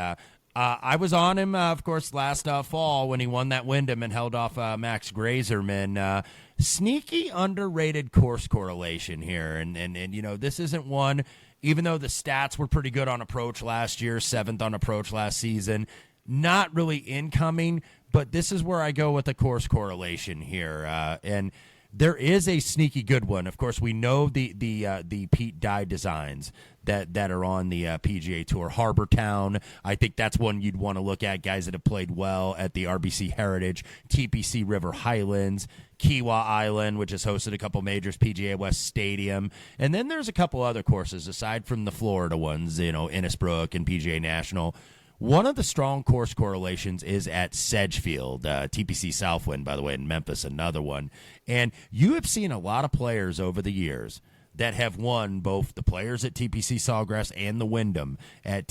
[SPEAKER 5] I was on him, of course, last fall when he won that Wyndham and held off Max Grazerman. Sneaky underrated course correlation here, and you know, this isn't one. Even though the stats were pretty good on approach last year, 7th on approach last season, not really incoming. But this is where I go with the course correlation here, and there is a sneaky good one. Of course, we know the Pete Dye designs that are on the PGA Tour. Harbor Town, I think that's one you'd want to look at. Guys that have played well at the RBC Heritage, TPC River Highlands, Kiawah Island, which has hosted a couple majors, PGA West Stadium. And then there's a couple other courses aside from the Florida ones, you know, Innisbrook and PGA National. One of the strong course correlations is at Sedgefield, TPC Southwind, by the way, in Memphis, another one. And you have seen a lot of players over the years that have won both the Players at TPC Sawgrass and the Wyndham at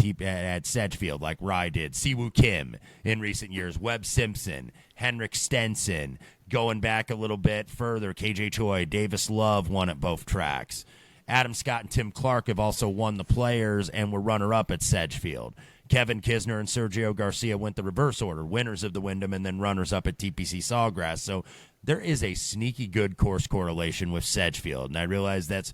[SPEAKER 5] Sedgefield, like Rye did. Siwoo Kim in recent years, Webb Simpson, Henrik Stenson. Going back a little bit further, KJ Choi, Davis Love won at both tracks. Adam Scott and Tim Clark have also won the Players and were runner-up at Sedgefield. Kevin Kisner and Sergio Garcia went the reverse order, winners of the Wyndham and then runners-up at TPC Sawgrass. So there is a sneaky good course correlation with Sedgefield. And I realize that's,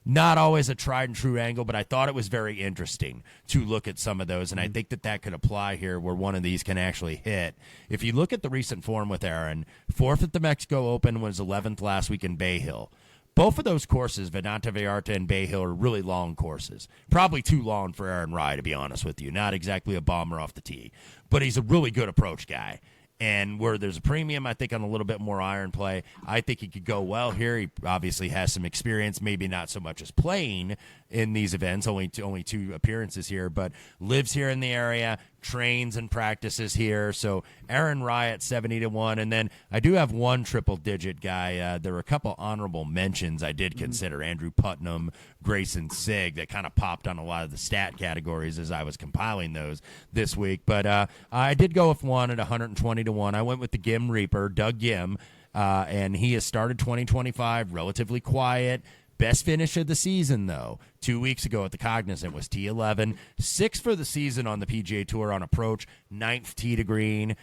[SPEAKER 5] not always a tried and true angle, but I thought it was very interesting to look at some of those. And I think that could apply here where one of these can actually hit. If you look at the recent form with Aaron, 4th at the Mexico Open, was 11th last week in Bay Hill. Both of those courses, Vedanta Vallarta and Bay Hill, are really long courses. Probably too long for Aaron Rai, to be honest with you. Not exactly a bomber off the tee, but he's a really good approach guy. And where there's a premium, I think, on a little bit more iron play, I think he could go well here. He obviously has some experience, maybe not so much as playing in these events, only two appearances here, but lives here in the area, trains and practices here. So Aaron Rai at 70-1. And then I do have one triple-digit guy. There were a couple honorable mentions I did consider. Andrew Putnam, Grayson Sigg, that kind of popped on a lot of the stat categories as I was compiling those this week. But I did go with one at 120-1. I went with the Gim Reaper, Doug Gim, and he has started 2025 relatively quiet. Best finish of the season, though, 2 weeks ago at the Cognizant was T11. 6th for the season on the PGA Tour on approach, 9th tee to green.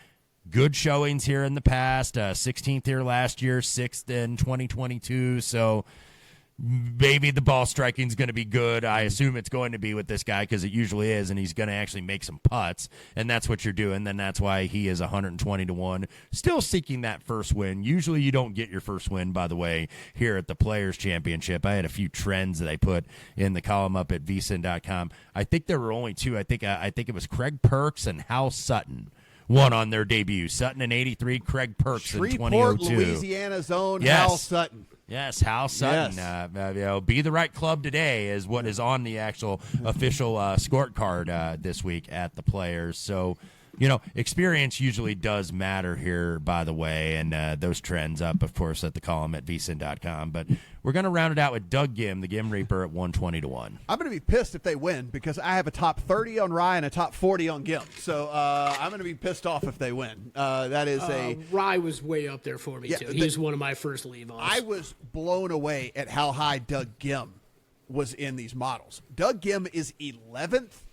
[SPEAKER 5] Good showings here in the past, 16th here last year, 6th in 2022. So maybe the ball striking is going to be good. I assume it's going to be with this guy because it usually is, and he's going to actually make some putts, and that's what you're doing. Then that's why he is 120-1. Still seeking that first win. Usually you don't get your first win, by the way, here at the Players Championship. I had a few trends that I put in the column up at vsin.com. I think there were only two. I think it was Craig Perks and Hal Sutton won on their debut. Sutton in 83, Craig Perks in 2002.
[SPEAKER 3] Shreveport, Louisiana's own
[SPEAKER 5] Yes.
[SPEAKER 3] Hal Sutton.
[SPEAKER 5] Yes, Hal Sutton.
[SPEAKER 3] Yes.
[SPEAKER 5] Be the right club today is what is on the actual official scorecard this week at the Players. So, experience usually does matter here, by the way, and those trends up, of course, at the column at vsin.com. But we're going to round it out with Doug Gim, the Gim Reaper, at 120-1.
[SPEAKER 3] I'm going to be pissed if they win because I have a top 30 on Rye and a top 40 on Gim. So I'm going to be pissed off if they win. That is
[SPEAKER 4] Rye was way up there for me, too. He's one of my first leave-offs.
[SPEAKER 3] I was blown away at how high Doug Gim was in these models. Doug Gim is 11th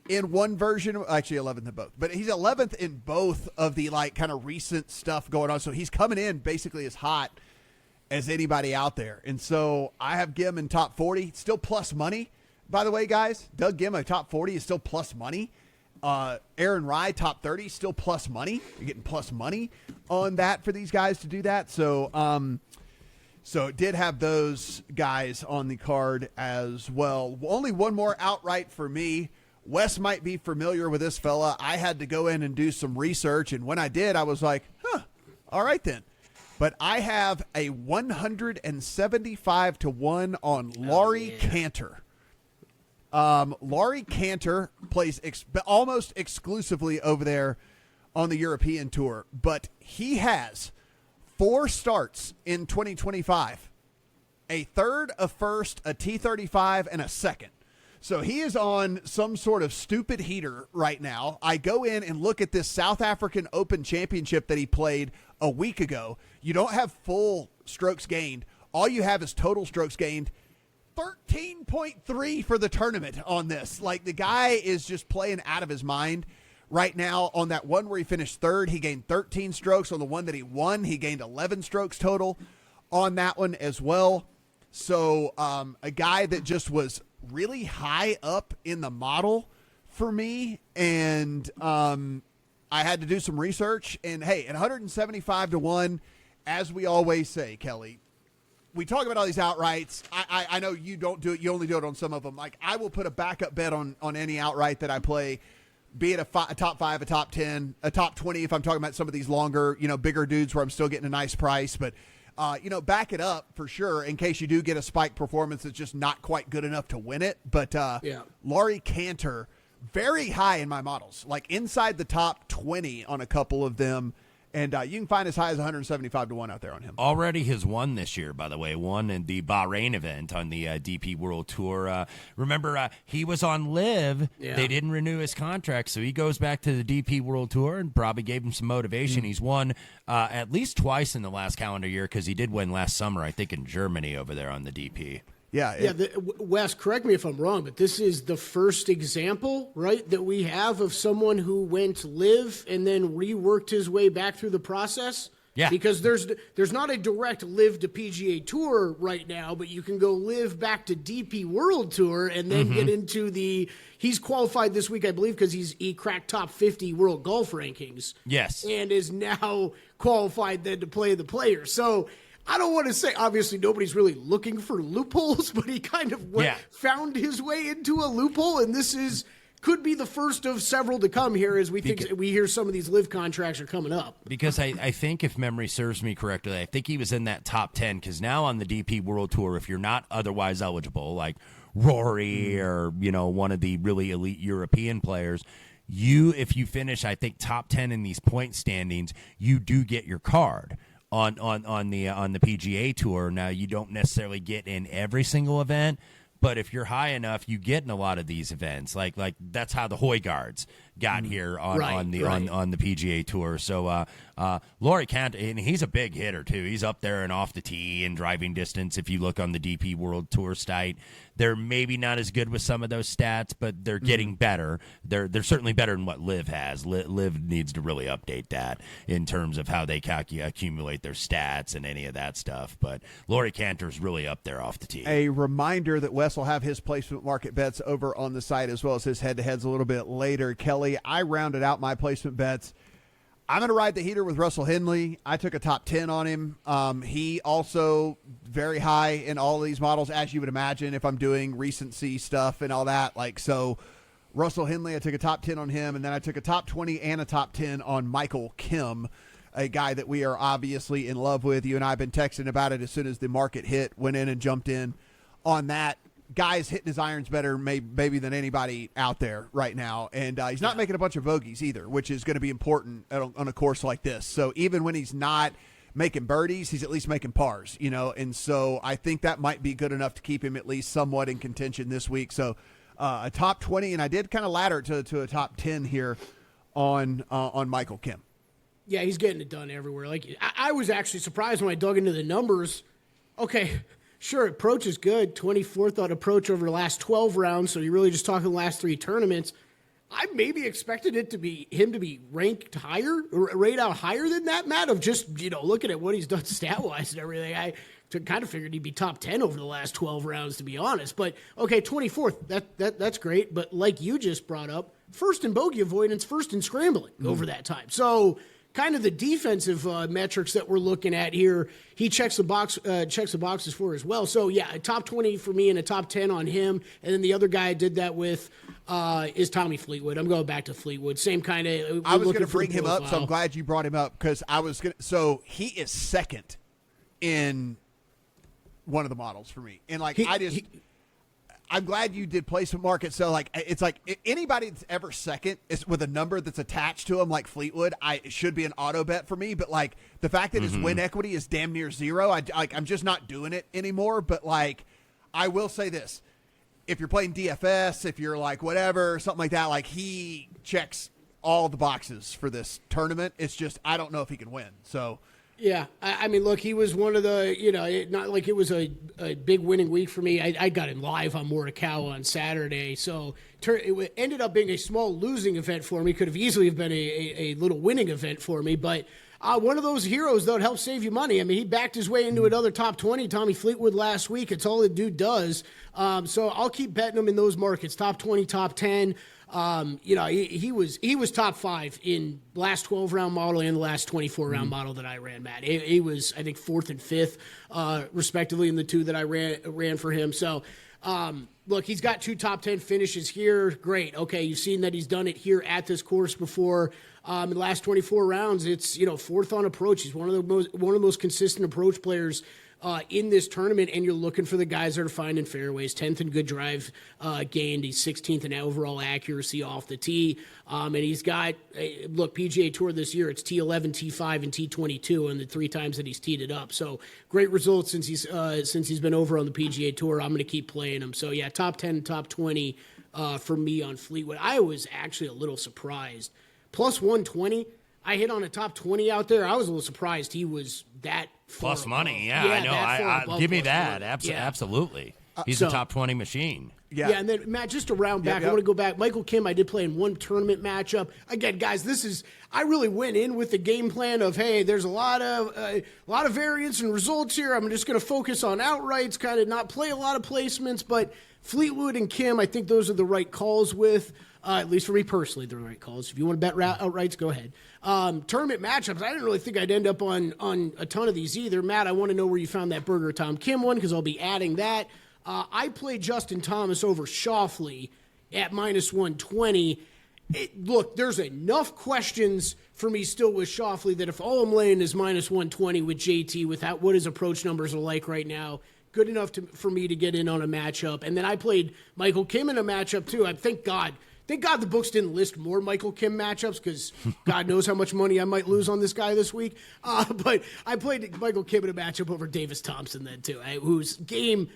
[SPEAKER 3] in one version, actually 11th in both, but he's 11th in both of the kind of recent stuff going on. So he's coming in basically as hot as anybody out there. And so I have Gim in top 40, still plus money. By the way, guys, Doug Gim at top 40 is still plus money. Aaron Rai, top 30, still plus money. You're getting plus money on that for these guys to do that. So it did have those guys on the card as well. Only one more outright for me. Wes might be familiar with this fella. I had to go in and do some research, and when I did, I was like, all right then. But I have a 175-1 on Laurie Cantor. Laurie Cantor plays almost exclusively over there on the European Tour, but he has 4 starts in 2025, a third, a first, a T35, and a second. So he is on some sort of stupid heater right now. I go in and look at this South African Open Championship that he played a week ago. You don't have full strokes gained. All you have is total strokes gained. 13.3 for the tournament on this. The guy is just playing out of his mind right now. On that one where he finished third, he gained 13 strokes. On the one that he won, he gained 11 strokes total on that one as well. So a guy that just was really high up in the model for me, and I had to do some research. And hey, at 175-1, as we always say, Kelly, we talk about all these outrights. I know you don't do it. You only do it on some of them. I will put a backup bet on any outright that I play, be it a top 5, a top 10, a top 20. If I'm talking about some of these longer, bigger dudes where I'm still getting a nice price, but back it up for sure in case you do get a spike performance that's just not quite good enough to win it. But Laurie Cantor, very high in my models, inside the top 20 on a couple of them. And you can find as high as 175-1 out there on him.
[SPEAKER 5] Already has won this year, by the way. Won in the Bahrain event on the DP World Tour. Remember, he was on Live. Yeah. They didn't renew his contract, so he goes back to the DP World Tour and probably gave him some motivation. He's won at least twice in the last calendar year because he did win last summer, I think, in Germany over there on the DP.
[SPEAKER 3] Yeah.
[SPEAKER 4] Wes, correct me if I'm wrong, but this is the first example, right, that we have of someone who went Live and then reworked his way back through the process
[SPEAKER 5] Yeah.
[SPEAKER 4] Because there's not a direct live to PGA Tour right now, but you can go live back to DP World Tour and then get into he's qualified this week, I believe, because he cracked top 50 world golf rankings.
[SPEAKER 5] Yes.
[SPEAKER 4] And is now qualified then to play the Players. So I don't want to say, obviously, nobody's really looking for loopholes, but he kind of found his way into a loophole, and this could be the first of several to come here as we hear some of these live contracts are coming up.
[SPEAKER 5] Because I think, if memory serves me correctly, I think he was in that top 10, because now on the DP World Tour, if you're not otherwise eligible, like Rory or, one of the really elite European players, if you finish, I think, top 10 in these point standings, you do get your card on the PGA Tour. Now, you don't necessarily get in every single event, but if you're high enough, you get in a lot of these events. Like that's how the Højgaards got here on the PGA Tour. So Laurie Kant, and he's a big hitter too. He's up there and off the tee and driving distance. If you look on the DP World Tour site, they're maybe not as good with some of those stats, but they're getting better. They're certainly better than what Liv has. Liv needs to really update that in terms of how they accumulate their stats and any of that stuff. But Laurie Cantor's really up there off the tee.
[SPEAKER 3] A reminder that Wes will have his placement market bets over on the site as well as his head-to-heads a little bit later. Kelley, I rounded out my placement bets. I'm going to ride the heater with Russell Henley. I took a top 10 on him. He also very high in all of these models, as you would imagine, if I'm doing recency stuff and all that. So Russell Henley, I took a top 10 on him, and then I took a top 20 and a top 10 on Michael Kim, a guy that we are obviously in love with. You and I have been texting about it as soon as the market hit, went in and jumped in on that. Guy's hitting his irons better maybe than anybody out there right now. And he's not making a bunch of bogeys either, which is going to be important on a course like this. So even when he's not making birdies, he's at least making pars, And so I think that might be good enough to keep him at least somewhat in contention this week. So a top 20, and I did kind of ladder to a top 10 here on Michael Kim.
[SPEAKER 4] Yeah, he's getting it done everywhere. I was actually surprised when I dug into the numbers. Okay, sure, approach is good. 24th on approach over the last 12 rounds, so you're really just talking the last 3 tournaments. I maybe expected him to be ranked higher, or rate out higher than that, Matt, of just, looking at what he's done stat-wise and everything. I kind of figured he'd be top 10 over the last 12 rounds, to be honest. But, okay, 24th, that's great. But like you just brought up, first in bogey avoidance, first in scrambling over that time. So kind of the defensive metrics that we're looking at here, he checks the boxes for as well. So yeah, a top 20 for me and a top 10 on him. And then the other guy I did that with is Tommy Fleetwood. I'm going back to Fleetwood. Same kind of.
[SPEAKER 3] I was going to bring him up, so I'm glad you brought him up, because I was going to. So he is second in one of the models for me, and I'm glad you did placement market. So it's like anybody that's ever second is with a number that's attached to him, like Fleetwood, it should be an auto bet for me. But the fact that his win equity is damn near zero, I'm just not doing it anymore. But I will say this: if you're playing DFS, if you're whatever, something like that, he checks all the boxes for this tournament. It's just I don't know if he can win. So.
[SPEAKER 4] Yeah, I mean, look, he was one of the, not like it was a big winning week for me. I got him live on Morikawa on Saturday, so it ended up being a small losing event for me. Could have easily have been a little winning event for me, but one of those heroes, though, to help save you money. I mean, he backed his way into another top 20, Tommy Fleetwood, last week. It's all the dude does. So I'll keep betting him in those markets, top 20, top 10. He was top 5 in last 12-round model and the last 24-round model that I ran, Matt. He was, I think, 4th and 5th, respectively, in the 2 that I ran for him. So, look, he's got 2 top 10 finishes here. Great. Okay, you've seen that he's done it here at this course before. In the last 24 rounds, it's 4th on approach. He's one of the most consistent approach players in this tournament, and you're looking for the guys that are finding fairways. 10th in good drive gained. He's 16th in overall accuracy off the tee. And he's got, PGA Tour this year, it's T11, T5, and T22, and the 3 times that he's teed it up. So great results since he's been over on the PGA Tour. I'm going to keep playing him. So yeah, top 10, top 20 for me on Fleetwood. I was actually a little surprised. Plus 120. I hit on a top 20 out there. I was a little surprised he was that far
[SPEAKER 5] plus
[SPEAKER 4] above.
[SPEAKER 5] money. Yeah, I know. Give me that.
[SPEAKER 4] Yeah.
[SPEAKER 5] Absolutely. He's a top 20 machine.
[SPEAKER 4] Yeah, and then, Matt, just to round back, I want to go back. Michael Kim, I did play in one tournament matchup. Again, guys, I really went in with the game plan of, hey, there's a lot of variance and results here. I'm just going to focus on outrights, kind of not play a lot of placements. But Fleetwood and Kim, I think those are the right calls at least for me personally, the right calls. If you want to bet outrights, go ahead. Tournament matchups, I didn't really think I'd end up on a ton of these either. Matt, I want to know where you found that Berger Tom Kim one, because I'll be adding that. I played Justin Thomas over Schauffele at -120. Look, there's enough questions for me still with Schauffele that if all I'm laying is -120 with JT, without what his approach numbers are like right now, good enough for me to get in on a matchup. And then I played Michael Kim in a matchup too. Thank God the books didn't list more Michael Kim matchups, because God knows how much money I might lose on this guy this week. But I played Michael Kim in a matchup over Davis Thompson then too, whose game...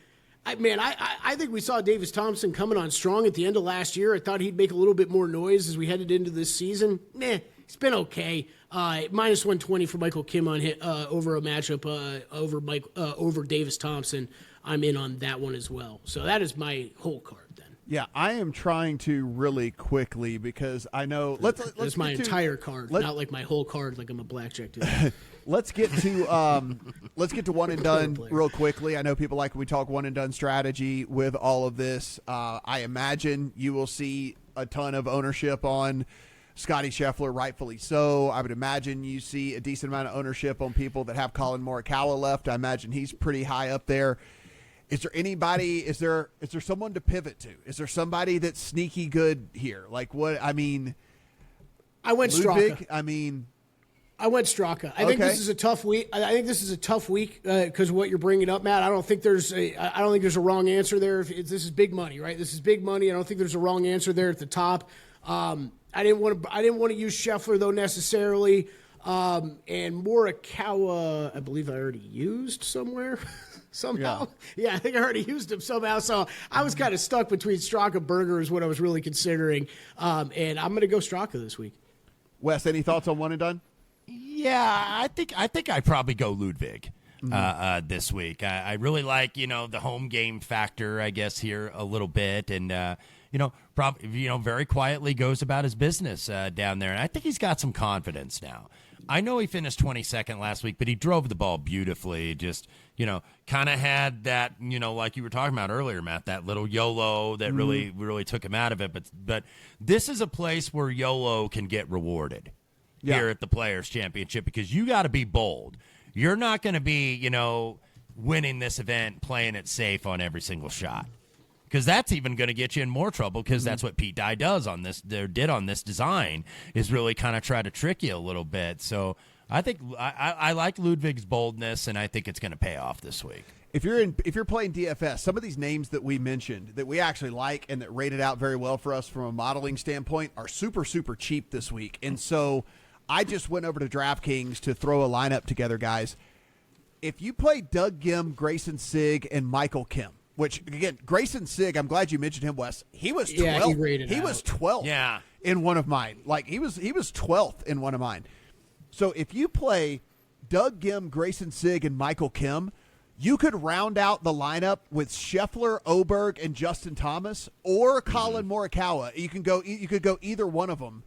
[SPEAKER 4] I think we saw Davis Thompson coming on strong at the end of last year. I thought he'd make a little bit more noise as we headed into this season. He's been okay. -120 for Michael Kim on over a matchup over Davis Thompson. I'm in on that one as well. So that is my whole card then.
[SPEAKER 3] Yeah, I am trying to really quickly, because I know. Let's
[SPEAKER 4] my entire card, not like my whole card, like I'm a blackjack dude.
[SPEAKER 3] Let's get to one and done real quickly. I know people like when we talk one and done strategy with all of this. I imagine you will see a ton of ownership on Scotty Scheffler, rightfully so. I would imagine you see a decent amount of ownership on people that have Colin Morikawa left. I imagine he's pretty high up there. Is there anybody? Is there someone to pivot to? Is there somebody that's sneaky good here? Like what? I mean,
[SPEAKER 4] I went
[SPEAKER 3] Ludwig.
[SPEAKER 4] Straka. I went Straka. I think this is a tough week. Because of what you're bringing up, Matt. I don't think there's a wrong answer there. This is big money, right? This is big money. I don't think there's a wrong answer there at the top. I didn't want to use Scheffler though necessarily. And Morikawa, I believe I already used somewhere. Somehow. Yeah, I think I already used him somehow. So I was kind of stuck between Straka and Berger is what I was really considering. And I'm going to go Straka this week.
[SPEAKER 3] Wes, any thoughts on one and done?
[SPEAKER 5] Yeah, I think I'd probably go Ludwig this week. I really like, the home game factor, I guess, here a little bit. And, very quietly goes about his business down there. And I think he's got some confidence now. I know he finished 22nd last week, but he drove the ball beautifully. Just, kind of had that, like you were talking about earlier, Matt, that little YOLO that really took him out of it. But this is a place where YOLO can get rewarded here at the Players Championship, because you got to be bold. You're not going to be, winning this event playing it safe on every single shot, because that's even going to get you in more trouble, because that's what Pete Dye does on this design, is really kind of try to trick you a little bit. So I think I like Ludwig's boldness, and I think it's going to pay off this week.
[SPEAKER 3] If you're playing DFS, some of these names that we mentioned that we actually like and that rated out very well for us from a modeling standpoint are super, super cheap this week. And so I just went over to DraftKings to throw a lineup together, guys. If you play Doug Gim, Grayson Sigg, and Michael Kim, which, again, Grayson Sigg, I'm glad you mentioned him, Wes. He was 12th. He was 12th in one of mine. Like, he was 12th in one of mine. So if you play Doug Gim, Grayson Sigg, and Michael Kim, you could round out the lineup with Scheffler, Oberg, and Justin Thomas, or Colin Morikawa. You could go either one of them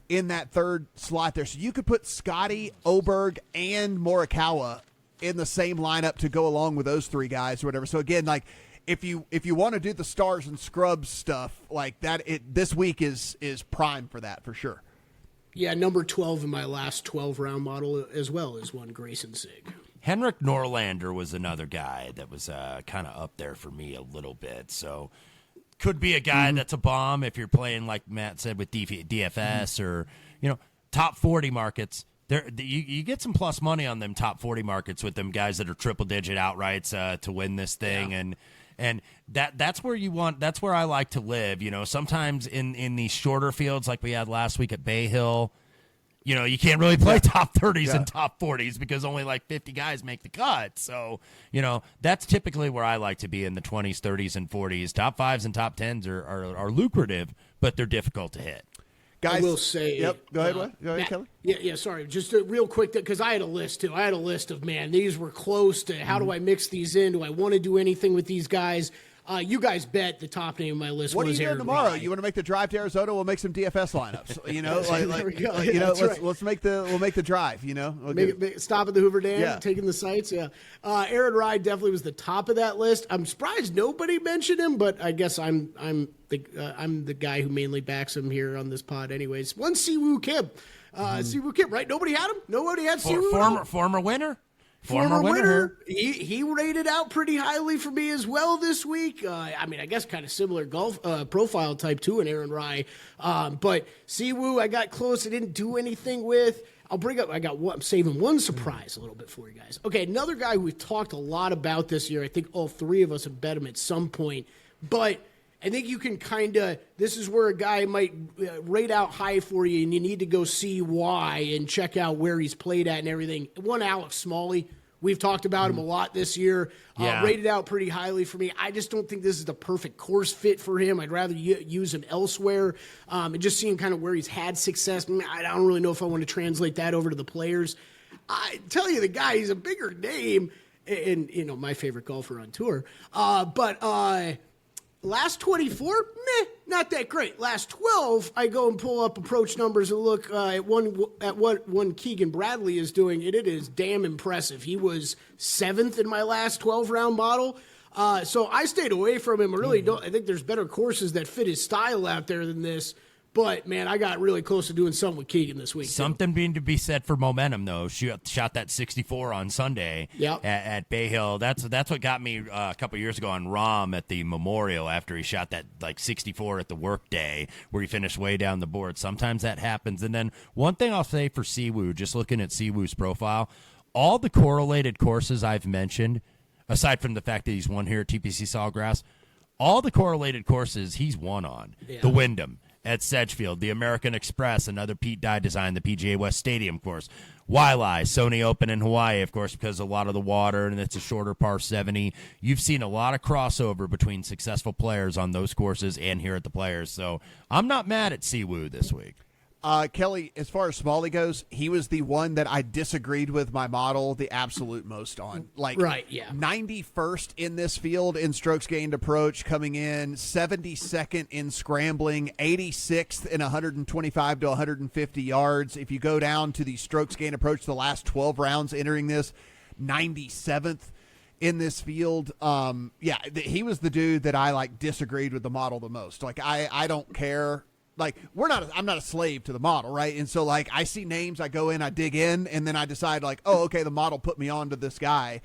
[SPEAKER 3] in that third slot there. So you could put Scotty, Oberg, and Morikawa in the same lineup to go along with those three guys or whatever. So again, like, if you want to do the stars and scrubs stuff like that, this week is prime for that for sure.
[SPEAKER 4] Yeah, number 12 in my last 12-round model as well is one Grayson Sigg.
[SPEAKER 5] Henrik Norlander was another guy that was kind of up there for me a little bit. So could be a guy that's a bomb if you're playing, like Matt said, with DFS or, top 40 markets. You get some plus money on them top 40 markets with them guys that are triple-digit outrights to win this thing. Yeah. And that's where that's where I like to live. Sometimes in these shorter fields like we had last week at Bay Hill, you can't really play top 30s and top 40s because only like 50 guys make the cut. So, that's typically where I like to be, in the 20s, 30s, and 40s. Top 5s and top 10s are lucrative, but they're difficult to hit.
[SPEAKER 3] Guys,
[SPEAKER 4] I will say.
[SPEAKER 3] Yep. Go ahead, Kelley.
[SPEAKER 4] Yeah. Sorry. Just real quick, because I had a list too. I had a list of, these were close to how do I mix these in? Do I want to do anything with these guys? You guys bet the top name of my list
[SPEAKER 3] what
[SPEAKER 4] was
[SPEAKER 3] are you doing
[SPEAKER 4] Aaron
[SPEAKER 3] tomorrow?
[SPEAKER 4] Rye.
[SPEAKER 3] You want to make the drive to Arizona? We'll make some DFS lineups. You know,
[SPEAKER 4] There we go. Yeah,
[SPEAKER 3] let's make the drive. You know,
[SPEAKER 4] stop at the Hoover Dam,
[SPEAKER 3] Yeah.
[SPEAKER 4] taking the sights. Yeah, Aaron Rye definitely was the top of that list. I'm surprised nobody mentioned him, but I guess I'm the guy who mainly backs him here on this pod, anyways. One Siwoo Kim, Siwoo Kim, right? Nobody had him. Nobody had Siwoo.
[SPEAKER 5] Former winner.
[SPEAKER 4] Former winner. He rated out pretty highly for me as well this week. I mean, I guess kind of similar golf profile type too in Aaron Rye. But Siwoo, I got close. I didn't do anything with. I'm saving one surprise a little bit for you guys. Okay, another guy we've talked a lot about this year. I think all three of us have bet him at some point. But I think you can this is where a guy might rate out high for you, and you need to go see why and check out where he's played at and everything. One, Alex Smalley. We've talked about him a lot this year. Rated out pretty highly for me. I just don't think this is the perfect course fit for him. I'd rather use him elsewhere. And just seeing kind of where he's had success, I don't really know if I want to translate that over to the players. I tell you, the guy, he's a bigger name, and my favorite golfer on tour. But last 24, not that great. Last 12, I go and pull up approach numbers and look at what one Keegan Bradley is doing, and it is damn impressive. He was 7th in my last 12-round model. So I stayed away from him. I think there's better courses that fit his style out there than this. But, man, I got really close to doing something with Keegan this week.
[SPEAKER 5] Something being to be said for momentum, though. Shot that 64 on Sunday at Bay Hill. That's what got me a couple years ago on Rahm at the Memorial after he shot that 64 at the work day where he finished way down the board. Sometimes that happens. And then one thing I'll say for Siwoo, just looking at Siwoo's profile, all the correlated courses I've mentioned, aside from the fact that he's won here at TPC Sawgrass, all the correlated courses he's won on. Yeah. The Wyndham at Sedgefield, the American Express, another Pete Dye design, the PGA West Stadium course, Waialae, Sony Open in Hawaii, of course, because of a lot of the water, and it's a shorter par 70. You've seen a lot of crossover between successful players on those courses and here at the Players, so I'm not mad at Siwoo this week.
[SPEAKER 3] Kelly, as far as Smalley goes, he was the one that I disagreed with my model the absolute most on. 91st in this field in strokes gained approach, coming in 72nd in scrambling, 86th in 125 to 150 yards. If you go down to the strokes gained approach, the last 12 rounds entering this, 97th in this field. He was the dude that I disagreed with the model the most. I don't care. I'm not a slave to the model, right? And so, I see names, I go in, I dig in, and then I decide, the model put me on to this guy.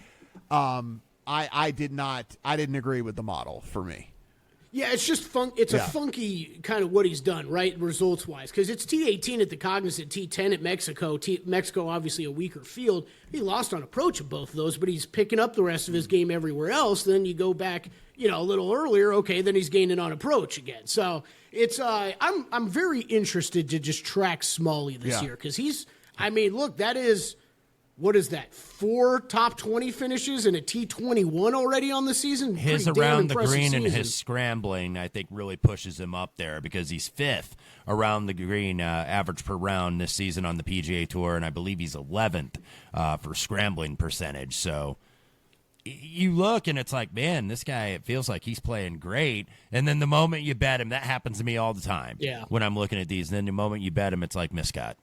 [SPEAKER 3] I didn't agree with the model for me.
[SPEAKER 4] Yeah, it's just a funky kind of what he's done, right, results-wise, because it's T18 at the Cognizant, T10 at Mexico. Mexico, obviously, a weaker field. He lost on approach of both of those, but he's picking up the rest of his game everywhere else. Then you go back, a little earlier, okay, then he's gaining on approach again. So it's I'm very interested to just track Smalley this year because that is. What is that? 4 top 20 finishes and a T21 already on the season?
[SPEAKER 5] His around the green and his scrambling, I think, really pushes him up there because he's 5th around the green average per round this season on the PGA Tour, and I believe he's 11th for scrambling percentage. So you look, and it's like, man, this guy, it feels like he's playing great. And then the moment you bet him, that happens to me all the time when I'm looking at these. And then the moment you bet him, it's like miscut.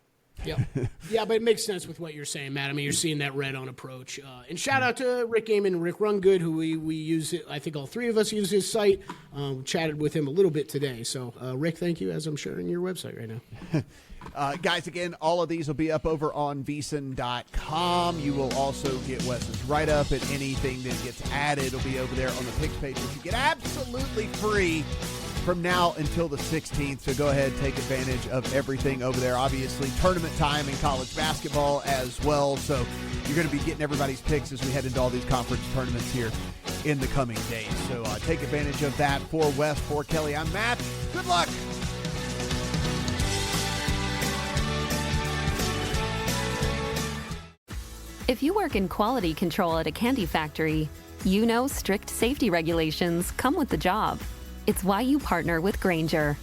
[SPEAKER 4] Yep. Yeah, but it makes sense with what you're saying, Matt. I mean, you're seeing that red on approach. And shout out to Rick Gaiman and Rick Rungood, who we use it. I think all three of us use his site. Chatted with him a little bit today. So, Rick, thank you, as I'm sharing your website right now.
[SPEAKER 3] Guys, again, all of these will be up over on VSiN.com. You will also get Wes's write-up, and anything that gets added will be over there on the picks page, which you get absolutely free from now until the 16th. So go ahead, take advantage of everything over there. Obviously, tournament time in college basketball as well. So you're going to be getting everybody's picks as we head into all these conference tournaments here in the coming days. So take advantage of that. For Wes, for Kelly, I'm Matt. Good luck.
[SPEAKER 6] If you work in quality control at a candy factory, you know strict safety regulations come with the job. It's why you partner with Grainger.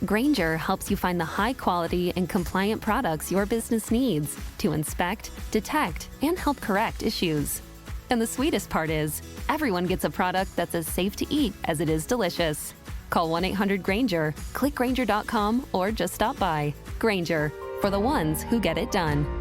[SPEAKER 6] Grainger helps you find the high quality and compliant products your business needs to inspect, detect, and help correct issues. And the sweetest part is, everyone gets a product that's as safe to eat as it is delicious. Call 1-800-GRANGER, click Grainger.com, or just stop by. Grainger, for the ones who get it done.